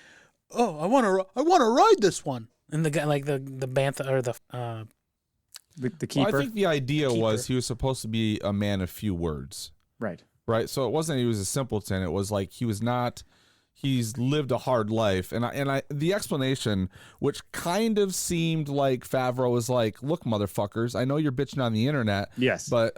oh, I want to ride this one. And the guy, like the bantha or the keeper. Well, I think the idea was he was supposed to be a man of few words. Right. Right. So it wasn't he was a simpleton. It was like he's lived a hard life. And the explanation, which kind of seemed like Favreau was like, look, motherfuckers, I know you're bitching on the internet. Yes. But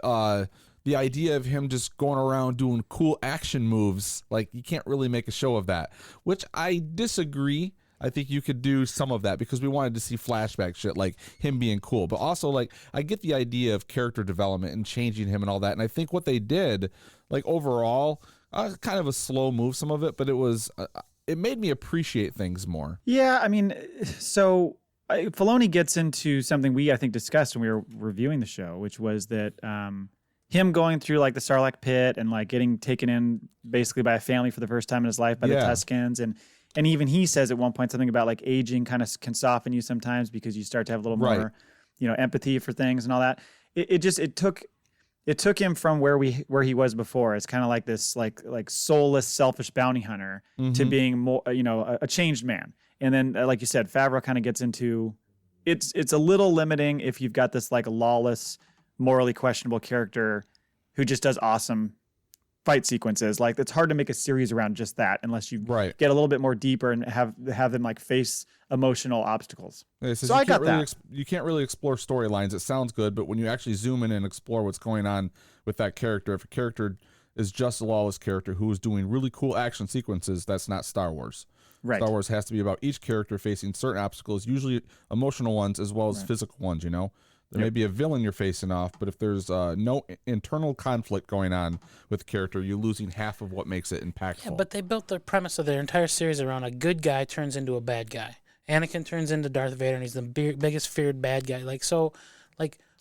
the idea of him just going around doing cool action moves, like you can't really make a show of that, which I disagree. I think you could do some of that because we wanted to see flashback shit, like him being cool. But also, like, I get the idea of character development and changing him and all that. And I think what they did, like, overall, kind of a slow move, some of it, but it made me appreciate things more. Yeah, I mean, so Filoni gets into something I think discussed when we were reviewing the show, which was that him going through, like, the Sarlacc pit and, like, getting taken in basically by a family for the first time in his life by the Tuskens. And even he says at one point something about, like, aging kind of can soften you sometimes because you start to have a little more, empathy for things and all that. It took him from where he was before. It's kind of like this like soulless, selfish bounty hunter to being more, a changed man. And then, like you said, Favreau kind of gets into it's a little limiting if you've got this like lawless, morally questionable character who just does awesome fight sequences. Like, it's hard to make a series around just that unless you get a little bit more deeper and have them like face emotional obstacles. So I got that. You can't really explore storylines. It sounds good, but when you actually zoom in and explore what's going on with that character, if a character is just a lawless character who is doing really cool action sequences, that's not Star Wars. Right. Star Wars has to be about each character facing certain obstacles, usually emotional ones as well as physical ones, There may be a villain you're facing off, but if there's no internal conflict going on with the character, you're losing half of what makes it impactful. Yeah, but they built the premise of their entire series around a good guy turns into a bad guy. Anakin turns into Darth Vader, and he's the biggest feared bad guy. So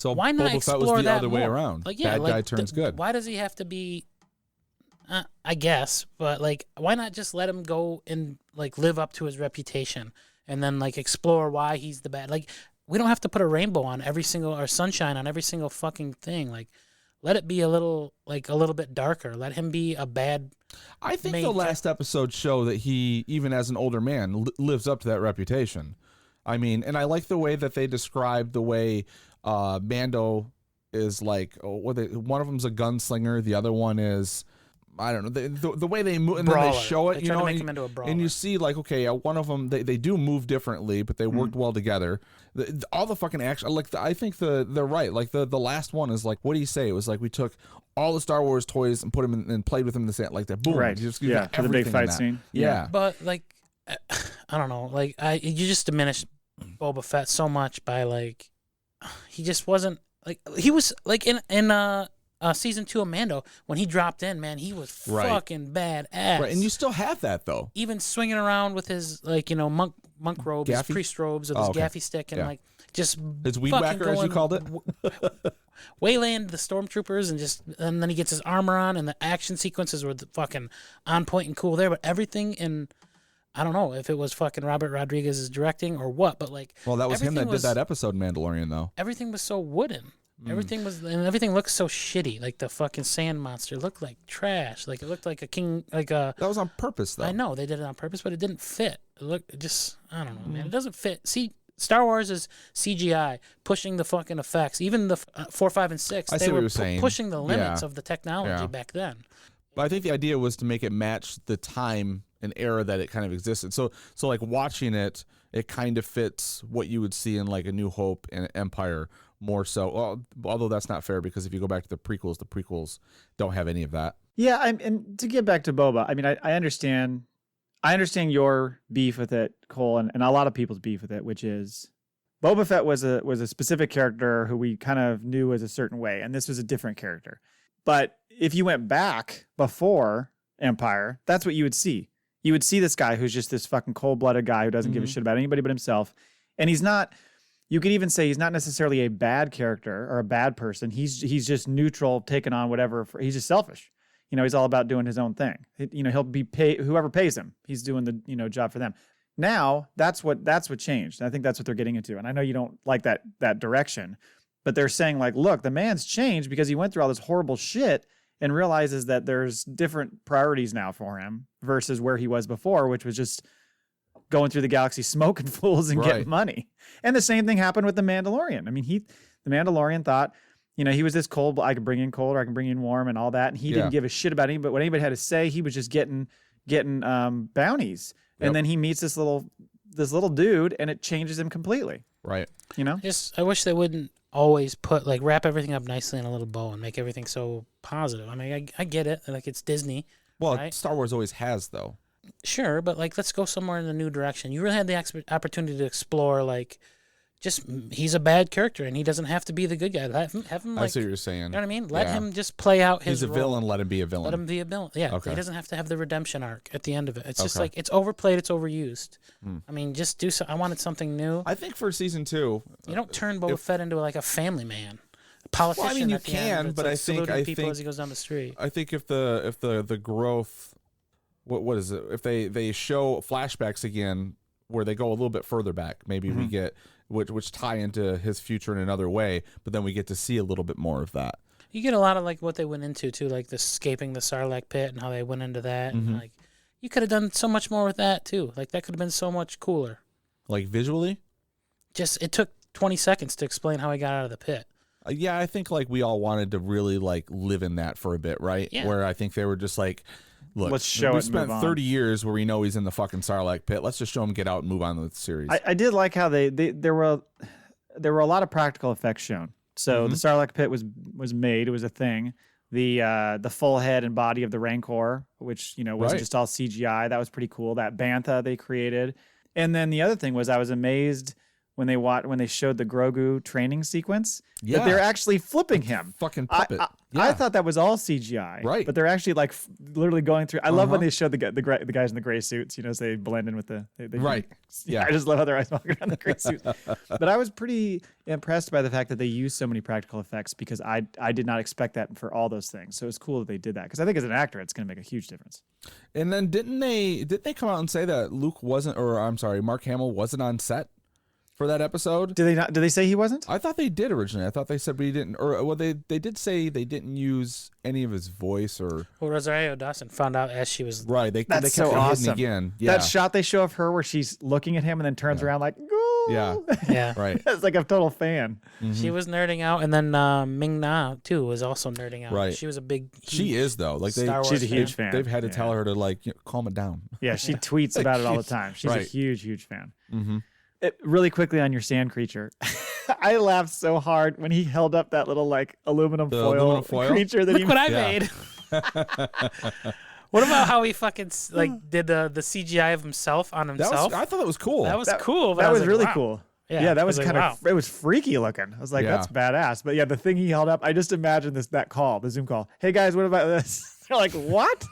why not Boba Fett explore was the that other more? way around. Like, yeah, bad guy turns good. Why does he have to be? I guess, but like, why not just let him go and like live up to his reputation, and then like explore why he's the bad? Like, we don't have to put a rainbow on every single or sunshine on every single fucking thing. Like, let it be a little bit darker. Let him be a bad. I think the last episode show that he, even as an older man, lives up to that reputation. I mean, and I like the way that they describe the way Mando is like. One of them's a gunslinger, the other one is. I don't know the way they move, and then they show it. They try to make him into a brawler. And you see, like, okay, one of them they do move differently, but they worked well together. All the fucking action, like I think they're right. Like the last one is like, what do you say? It was like we took all the Star Wars toys and put them in, and played with them in the sand, like that. Boom, right? To the big fight scene. Yeah, but like, I don't know. Like, you just diminished Boba Fett so much by like, he just wasn't like he was like in season 2 of Mando, when he dropped in, man, he was fucking badass. Right, and you still have that though. Even swinging around with his like monk robe, his priest robes, with his gaffy stick, and like just his weed whacker, as you called it, waylaying the stormtroopers, and then he gets his armor on, and the action sequences were fucking on point and cool there. But everything in, I don't know if it was fucking Robert Rodriguez's directing or what, but like, well, that was him that did that episode Mandalorian though. Everything was so wooden. Everything looked so shitty. Like the fucking sand monster looked like trash. Like it looked like a king. That was on purpose, though. I know they did it on purpose, but it didn't fit. I don't know, man. It doesn't fit. See, Star Wars is CGI pushing the fucking effects. Even the 4, 5, and 6. They were pushing the limits of the technology back then. But I think the idea was to make it match the time and era that it kind of existed. So like watching it, it kind of fits what you would see in like A New Hope and Empire. More so, although that's not fair, because if you go back to the prequels don't have any of that. Yeah, and to get back to Boba, I mean, I understand your beef with it, Cole, and a lot of people's beef with it, which is Boba Fett was a specific character who we kind of knew as a certain way, and this was a different character. But if you went back before Empire, that's what you would see. You would see this guy who's just this fucking cold-blooded guy who doesn't give a shit about anybody but himself, and he's not. You could even say he's not necessarily a bad character or a bad person. He's just neutral, taking on whatever. He's just selfish. He's all about doing his own thing. He'll be whoever pays him. He's doing the job for them. Now that's what changed. And I think that's what they're getting into. And I know you don't like that direction, but they're saying like, look, the man's changed because he went through all this horrible shit and realizes that there's different priorities now for him versus where he was before, which was just going through the galaxy smoking fools and getting money. And the same thing happened with the Mandalorian. I mean, the Mandalorian thought, he was this cold, I can bring in cold or I can bring in warm and all that. And he didn't give a shit about anybody. What anybody had to say, he was just getting bounties. Yep. And then he meets this little dude and it changes him completely. Right. I wish they wouldn't always wrap everything up nicely in a little bow and make everything so positive. I mean, I get it. Like, it's Disney. Well, right? Star Wars always has, though. Sure, but let's go somewhere in a new direction. You really had the opportunity to explore he's a bad character and he doesn't have to be the good guy. Have him I see what you're saying. You know what I mean? Let him just play out his He's a role. villain, let him be a villain. Let him be a villain. Yeah. Okay. He doesn't have to have the redemption arc at the end of it. It's just it's overplayed, it's overused. I mean, just do so. I wanted something new. I think for season 2, you don't turn Boba Fett into a family man. A politician. Well, I mean, you can, but I think people as he goes down the street. I think if the growth, what is it? If they show flashbacks again where they go a little bit further back, maybe we get which tie into his future in another way, but then we get to see a little bit more of that. You get a lot of what they went into too, like the escaping the Sarlacc pit and how they went into that. And, you could have done so much more with that too. Like that could have been so much cooler. Like visually? Just it took 20 seconds to explain how he got out of the pit. Yeah, I think we all wanted to really live in that for a bit, right? Yeah. Where I think they were just like, look, let's show we it. spent 30 years where we know he's in the fucking Sarlacc pit. Let's just show him get out and move on with the series. I did like how there were a lot of practical effects shown. So the Sarlacc pit was made. It was a thing. The full head and body of the Rancor, which wasn't just all CGI. That was pretty cool. That bantha they created. And then the other thing was I was amazed when they showed the Grogu training sequence Yeah. that they're actually flipping him. Fucking puppet. I thought that was all CGI, Right. But they're actually like literally going through. I love when they showed the guys in the gray suits. So they blend in with the Right. Yeah. I just love how they're walking around in the gray suits. But I was pretty impressed by the fact that they used so many practical effects because I did not expect that for all those things. So it's cool that they did that because I think as an actor, it's going to make a huge difference. And then didn't they come out and say that Mark Hamill wasn't on set for that episode? Did they not? Did they say he wasn't? I thought they did originally. I thought they said, but he didn't. Or well, they did say they didn't use any of his voice or. Well, Rosario Dawson found out as she was. Right. They That's kept so it hidden awesome. again. Yeah. That shot they show of her where she's looking at him and then turns around like, "Go!" Yeah. Yeah. Right. It's like a total fan. She was nerding out, and then Ming Na too was also nerding out. Right. She was a big. She is though. Like Star Wars she's a huge fan. They've had to tell her to like calm it down. Yeah, she tweets about it all the time. She's a Right. huge fan. Mm-hmm. Really quickly on your sand creature, I laughed so hard when he held up that little like aluminum foil creature that Look he what I Yeah. made. What about how he fucking did the CGI of himself on himself? I thought that was cool. That was cool. But That I was like, really wow. cool. Yeah, Yeah, that I was was kind like, of it was freaky looking. I was like, Yeah. that's badass. But yeah, the thing he held up, I just imagined the Zoom call. Hey guys, what about this? They're like, what?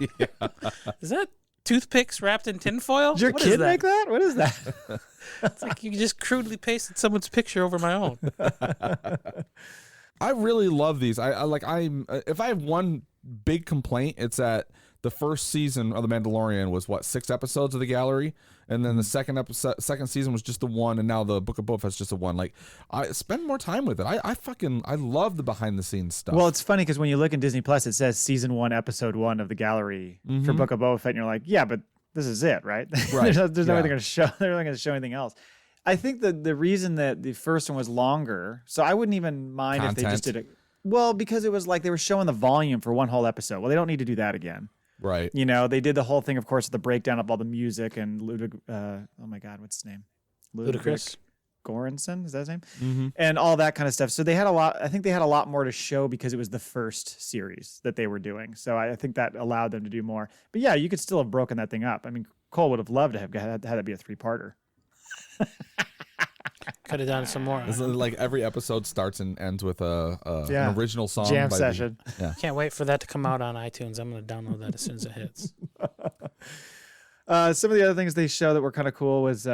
Is that toothpicks wrapped in tinfoil? Did your What is kid that? make that? What is that? It's like you just crudely pasted someone's picture over my own. I really love these. If I have one big complaint, it's that the first season of The Mandalorian was 6 episodes of the gallery, and then the second season was just the one, and now the Book of Boba Fett's just the one. Like, I spend more time with it. I love the behind the scenes stuff. Well, it's funny because when you look in Disney Plus, it says season 1, episode 1 of the gallery for Book of Boba Fett, and you're like, yeah, but this is it, right? Right. there's no way Yeah. they're going to show. They're not going to show anything else. I think that the reason that the first one was longer, so I wouldn't even mind if they just did it. Well, because it was like they were showing the volume for one whole episode. Well, they don't need to do that again. right. You know, they did the whole thing, of course, the breakdown of all the music and oh my God, what's his name? Ludicrous. Goranson, is that his name? Mm-hmm. And all that kind of stuff. So they had a lot. I think they had a lot more to show because it was the first series that they were doing. So I think that allowed them to do more. But yeah, you could still have broken that thing up. I mean, Cole would have loved to have had that be a 3-parter. Could have done some more. It's like every episode starts and ends with an original song. Jam by session. Can't wait for that to come out on iTunes. I'm going to download that as soon as it hits. Some of the other things they show that were kind of cool was, they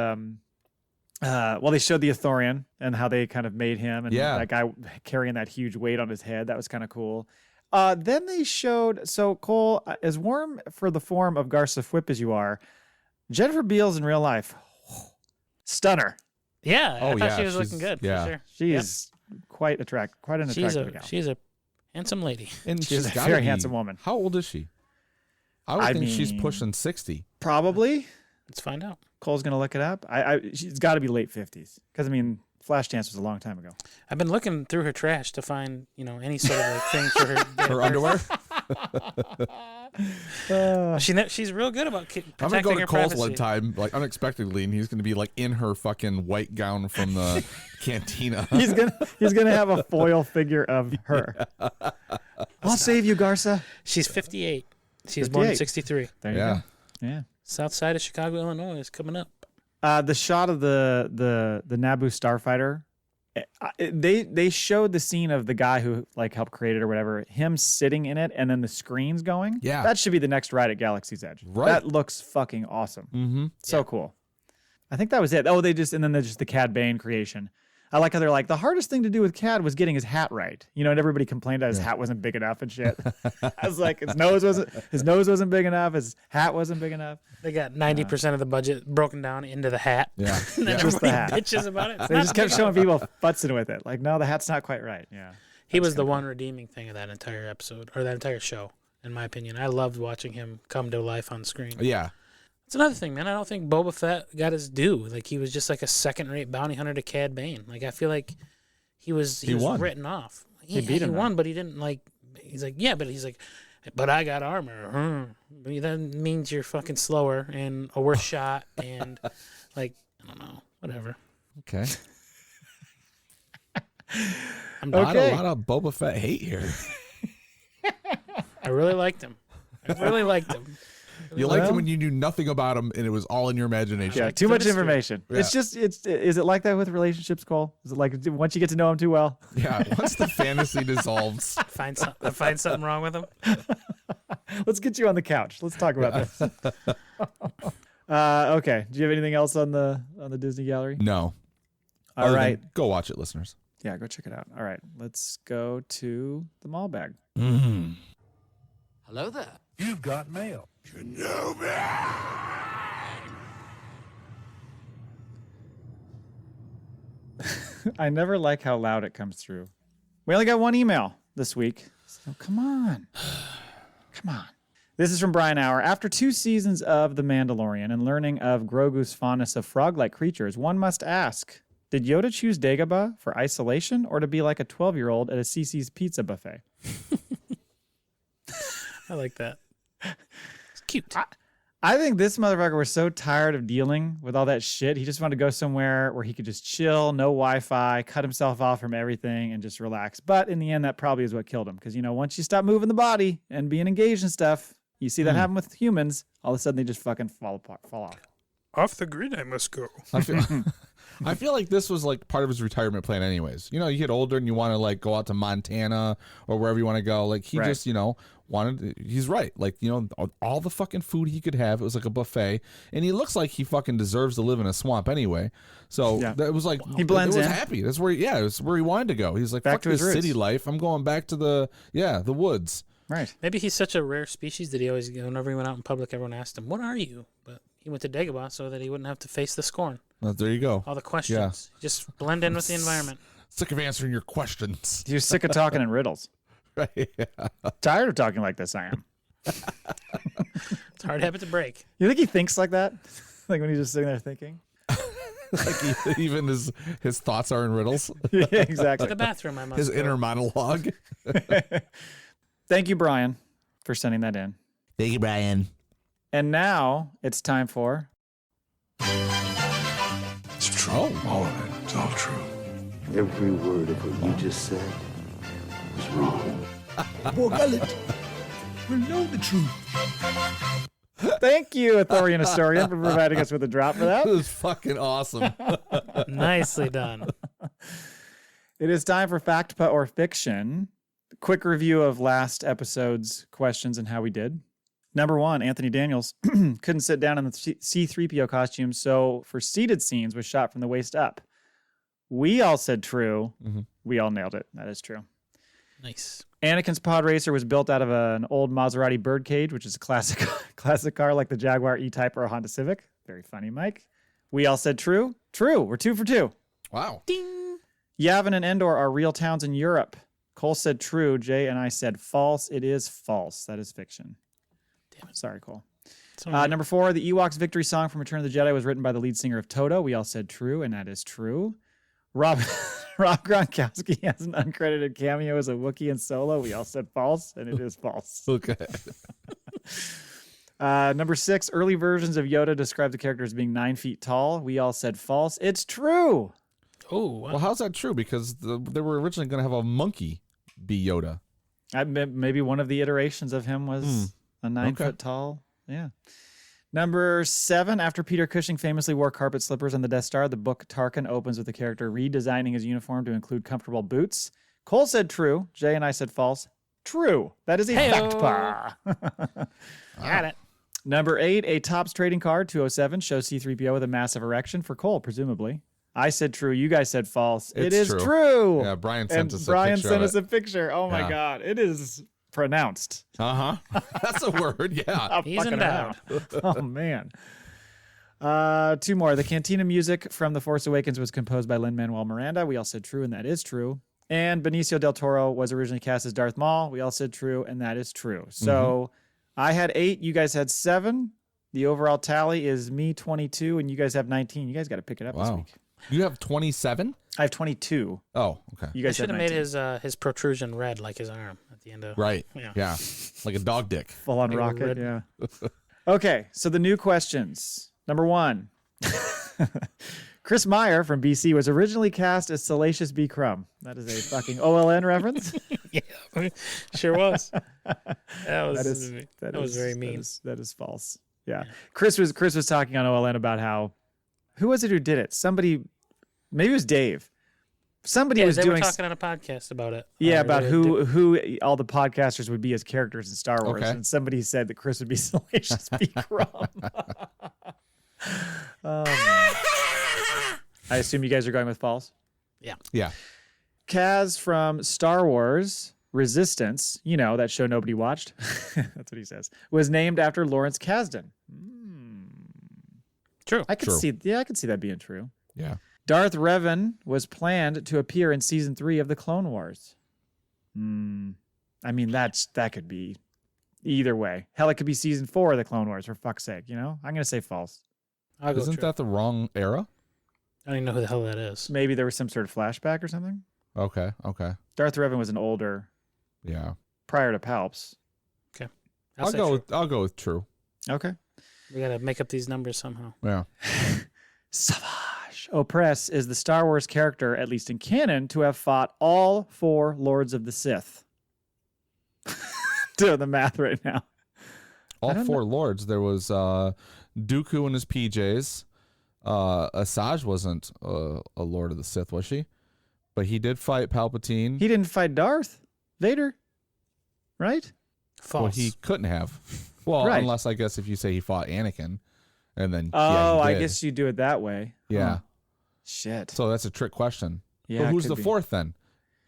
showed the Ithorian and how they kind of made him and that guy carrying that huge weight on his head. That was kind of cool. Then they showed, so Cole, as warm for the form of Garza Fwip as you are, Jennifer Beals in real life, stunner. Yeah, Oh, I thought yeah, she was she's- looking good yeah. for sure. She Yep. is quite an attractive gal. She's a handsome lady. And She's a gotta very be- handsome woman. How old is she? I would think she's mean- pushing 60. Probably. Let's find out. Cole's gonna look it up. She's got to be late 50s because I mean, Flashdance was a long time ago. I've been looking through her trash to find, any sort of like thing for her. Her underwear? She's real good about protecting I'm gonna go to her Cole's privacy. one time, like unexpectedly, and he's gonna be like in her fucking white gown from the cantina. He's gonna have a foil figure of her. I'll save you, Garza. She's 58. She's born in 58. 63. There you Yeah. go. Yeah. South side of Chicago, Illinois is coming up. The shot of the Naboo starfighter, they showed the scene of the guy who like helped create it or whatever, him sitting in it, and then the screens going. Yeah. That should be the next ride at Galaxy's Edge. Right. That looks fucking awesome. Mm-hmm. So cool. I think that was it. Oh, there's just the Cad Bane creation. I like how they're like, the hardest thing to do with Cad was getting his hat right. And everybody complained that his hat wasn't big enough and shit. I was like, his nose wasn't big enough, his hat wasn't big enough. They got 90% of the budget broken down into the hat. Yeah. And then Just the everybody hat. bitches about it. It's They not just kept big showing enough. people futzing with it. Like, no, the hat's not quite right. Yeah. He was the one redeeming thing of that entire episode, or that entire show, in my opinion. I loved watching him come to life on screen. Yeah. It's another thing, man. I don't think Boba Fett got his due. Like, he was just like a second-rate bounty hunter to Cad Bane. Like, I feel like he was won. written off. He beat him, He won, but he didn't, like... He's like, yeah, but he's like, but I got armor. That means you're fucking slower and a worse shot and, like, I don't know. Whatever. Okay. I'm Not done. Okay. a lot of Boba Fett hate here. I really liked him. I really liked him. You liked him when you knew nothing about him and it was all in your imagination. Yeah, too much information. Yeah. It's just, is it like that with relationships, Cole? Is it like once you get to know him too well? Yeah, once the fantasy dissolves. Find something wrong with him. Let's get you on the couch. Let's talk about this. Okay. Do you have anything else on the Disney Gallery? No. All right. Go watch it, listeners. Yeah, go check it out. All right. Let's go to the Maul Bag. Mm-hmm. Hello there. You've got mail. Kenobi! I never like how loud it comes through. We only got one email this week. So come on. Come on. This is from Brian Hour. After 2 seasons of The Mandalorian and learning of Grogu's fondness of frog-like creatures, one must ask, did Yoda choose Dagobah for isolation or to be like a 12-year-old at a CC's pizza buffet? I like that. It's cute. I think this motherfucker was so tired of dealing with all that shit. He just wanted to go somewhere where he could just chill, no Wi-Fi, cut himself off from everything, and just relax. But in the end, that probably is what killed him. Because, once you stop moving the body and being engaged and stuff, you see that happen with humans, all of a sudden they just fucking fall off. Off the grid I must go. I feel like this was like part of his retirement plan anyways. You get older and you want to like go out to Montana or wherever you want to go. Like he just, he's right. Like, all the fucking food he could have. It was like a buffet. And he looks like he fucking deserves to live in a swamp anyway. So it was like, he blends in. It was happy. That's where, it was where he wanted to go. He's like, back fuck to his this roots. city life. I'm going back to the woods. Right. Maybe he's such a rare species that he always, whenever he went out in public, everyone asked him, what are you? But he went to Dagobah so that he wouldn't have to face the scorn. Well, there you go. All the questions. Yeah. Just blend in with the environment. Sick of answering your questions. You're sick of talking in riddles. Right. Yeah. Tired of talking like this, I am. It's a hard habit to break. You think he thinks like that? Like when he's just sitting there thinking? Like even his thoughts are in riddles. Yeah, exactly. To the bathroom, I must His go. inner monologue. Thank you, Brian, for sending that in. Thank you, Brian. And now it's time for... It's true. Oh. All of it. It's all true. Every word of what you just said was wrong. Bogalit will know the truth. Thank you, Athorian Historian, for providing us with a drop for that. That was fucking awesome. Nicely done. It is time for Fact, or Fiction. Quick review of last episode's questions and how we did. Number 1, Anthony Daniels couldn't sit down in the C-3PO costume, so for seated scenes was shot from the waist up. We all said true. Mm-hmm. We all nailed it. That is true. Nice. Anakin's pod racer was built out of an old Maserati birdcage, which is a classic car like the Jaguar E-Type or a Honda Civic. Very funny, Mike. We all said true. True. We're 2 for 2. Wow. Ding. Yavin and Endor are real towns in Europe. Cole said true. Jay and I said false. It is false. That is fiction. Damn it. Sorry, Cole. Right. Number 4, the Ewoks' victory song from Return of the Jedi was written by the lead singer of Toto. We all said true, and that is true. Rob Gronkowski has an uncredited cameo as a Wookiee in Solo. We all said false, and it is false. Okay. Number 6, early versions of Yoda describe the character as being 9 feet tall. We all said false. It's true. Oh, wow. Well, how's that true? Because they were originally going to have a monkey be Yoda. Maybe one of the iterations of him was a 9 foot tall. Yeah. Number 7, after Peter Cushing famously wore carpet slippers on the Death Star, the book Tarkin opens with the character redesigning his uniform to include comfortable boots. Cole said true. Jay and I said false. True. That is a fact pa. Got it. Number 8, a Topps trading card, 207, shows C-3PO with a massive erection for Cole, presumably. I said true. You guys said false. It is true. Yeah, Brian sent us a picture. Brian sent us a picture. Oh, my God. It is pronounced. Uh-huh. That's a word, yeah. He's endowed. Oh, man. 2 more. The Cantina music from The Force Awakens was composed by Lin-Manuel Miranda. We all said true, and that is true. And Benicio del Toro was originally cast as Darth Maul. We all said true, and that is true. So I had 8. You guys had 7. The overall tally is me 22, and you guys have 19. You guys got to pick it up this week. You have 27? I have 22. Oh, okay. You I guys should have have 19. made his protrusion red like his arm at the end of. Right. Yeah. Like a dog dick. Full on Like a rocket. red- Yeah. Okay. So the new questions. Number 1. Chris Meyer from BC was originally cast as Salacious B. Crumb. That is a fucking OLN reference. Yeah, sure was. That was very mean. That is false. Yeah. Chris was talking on OLN about how, who was it who did it? Somebody, maybe it was Dave. Somebody was they doing were talking on a podcast about it. Yeah, about who all the podcasters would be as characters in Star Wars, Okay. and somebody said that Chris would be Salacious B. Crumb. Oh, man. I assume you guys are going with false. Yeah. Kaz from Star Wars Resistance, you know, that show nobody watched. That's what he says. Was named after Lawrence Kasdan. True. I could see that being true. Yeah. Darth Revan was planned to appear in season 3 of the Clone Wars. I mean, that could be either way. Hell, it could be season 4 of the Clone Wars, for fuck's sake, you know? I'm going to say false. I'll go Isn't true. that the wrong era? I don't even know who the hell that is. Maybe there was some sort of flashback or something. Okay. Darth Revan was an older, Yeah. prior to Palps. Okay. I'll go with true. Okay. We got to make up these numbers somehow. Yeah. Savage Opress is the Star Wars character, at least in canon, to have fought all 4 Lords of the Sith. Doing the math right now. All 4 lords. There was Dooku in his PJs. Asajj wasn't a Lord of the Sith, was she? But he did fight Palpatine. He didn't fight Darth Vader, right? False. Well, he couldn't have. Well, Right. unless I guess if you say he fought Anakin, and then Oh, he I did. guess you do it that way. Yeah. Huh. Shit. So that's a trick question. Yeah. But it who's could the be. 4th then?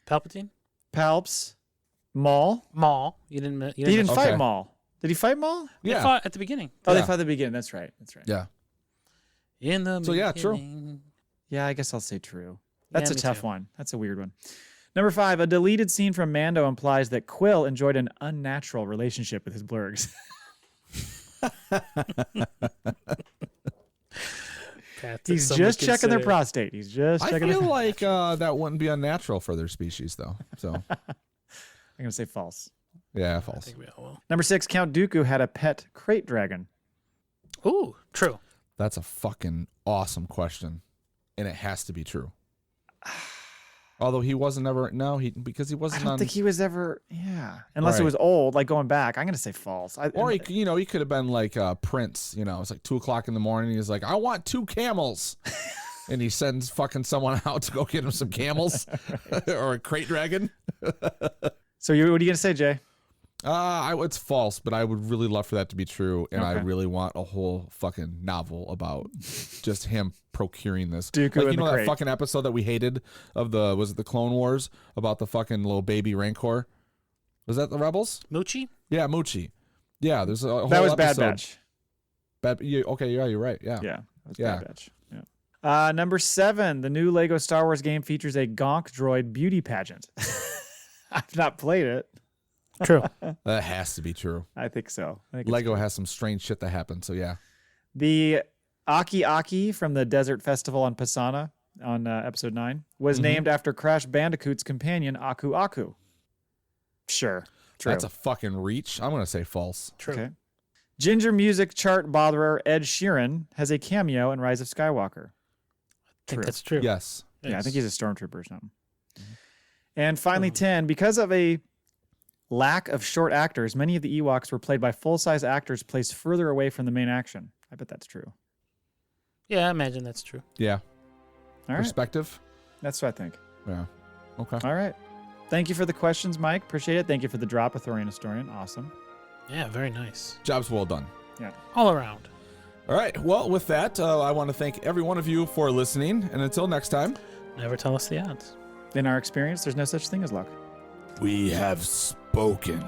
Palpatine? Palps, Maul. Maul. You didn't. He didn't Okay. fight Maul. Did he fight Maul? They Yeah. fought at the beginning. Oh, Yeah. they fought at the beginning. That's right. Yeah. In the So, yeah, true. beginning. Yeah, I guess I'll say true. That's Yeah, a me tough too. one. That's a weird one. Number 5, a deleted scene from Mando implies that Quill enjoyed an unnatural relationship with his blurgs. He's just checking their prostate. He's just I checking feel their... like that wouldn't be unnatural for their species, though. So, I'm going to say false. yeah, I false. think we all will. Number 6, Count Dooku had a pet crate dragon. Ooh, true. That's a fucking awesome question, and it has to be true. Although he wasn't ever because he I wasn't don't on. think he was ever, unless it Right. was old, like going back. I'm going to say false. Or he could have been like Prince. You know, it's like 2:00 in the morning. He's like, I want 2 camels, and he sends fucking someone out to go get him some camels or a crate dragon. So what are you going to say, Jay? It's false, but I would really love for that to be true, and I Okay. really want a whole fucking novel about just him procuring this. Dooku like, in you know the that crate. fucking episode that we hated of was it the Clone Wars about the fucking little baby Rancor? Was that the Rebels? Moochie? Yeah, Moochie. Yeah, there's a whole That was Bad episode. Batch. Okay, yeah, you're right. Yeah. Yeah. That was Yeah. Bad Batch. Yeah. Number 7, the new Lego Star Wars game features a Gonk droid beauty pageant. I've not played it. True. That has to be true. I think so. I think it's Lego has some strange shit that happened, so yeah. The Aki Aki from the Desert Festival on Pisana on episode 9 was named after Crash Bandicoot's companion, Aku Aku. Sure. True. That's a fucking reach. I'm going to say false. True. Okay. Ginger music chart botherer Ed Sheeran has a cameo in Rise of Skywalker. I think True. that's true. Yes. Yeah, I think he's a stormtrooper or something. And finally, 10, because of a lack of short actors, many of the Ewoks were played by full-size actors placed further away from the main action. I bet that's true. Yeah, I imagine that's true. Yeah. All right. Perspective. That's what I think. Yeah. Okay. All right. Thank you for the questions, Mike. Appreciate it. Thank you for the drop, Authorian Historian. Awesome. Yeah, very nice. Job's well done. All around. All right. Well, with that, I want to thank every one of you for listening. And until next time, Never tell us the odds. In our experience, there's no such thing as luck. we have spoken.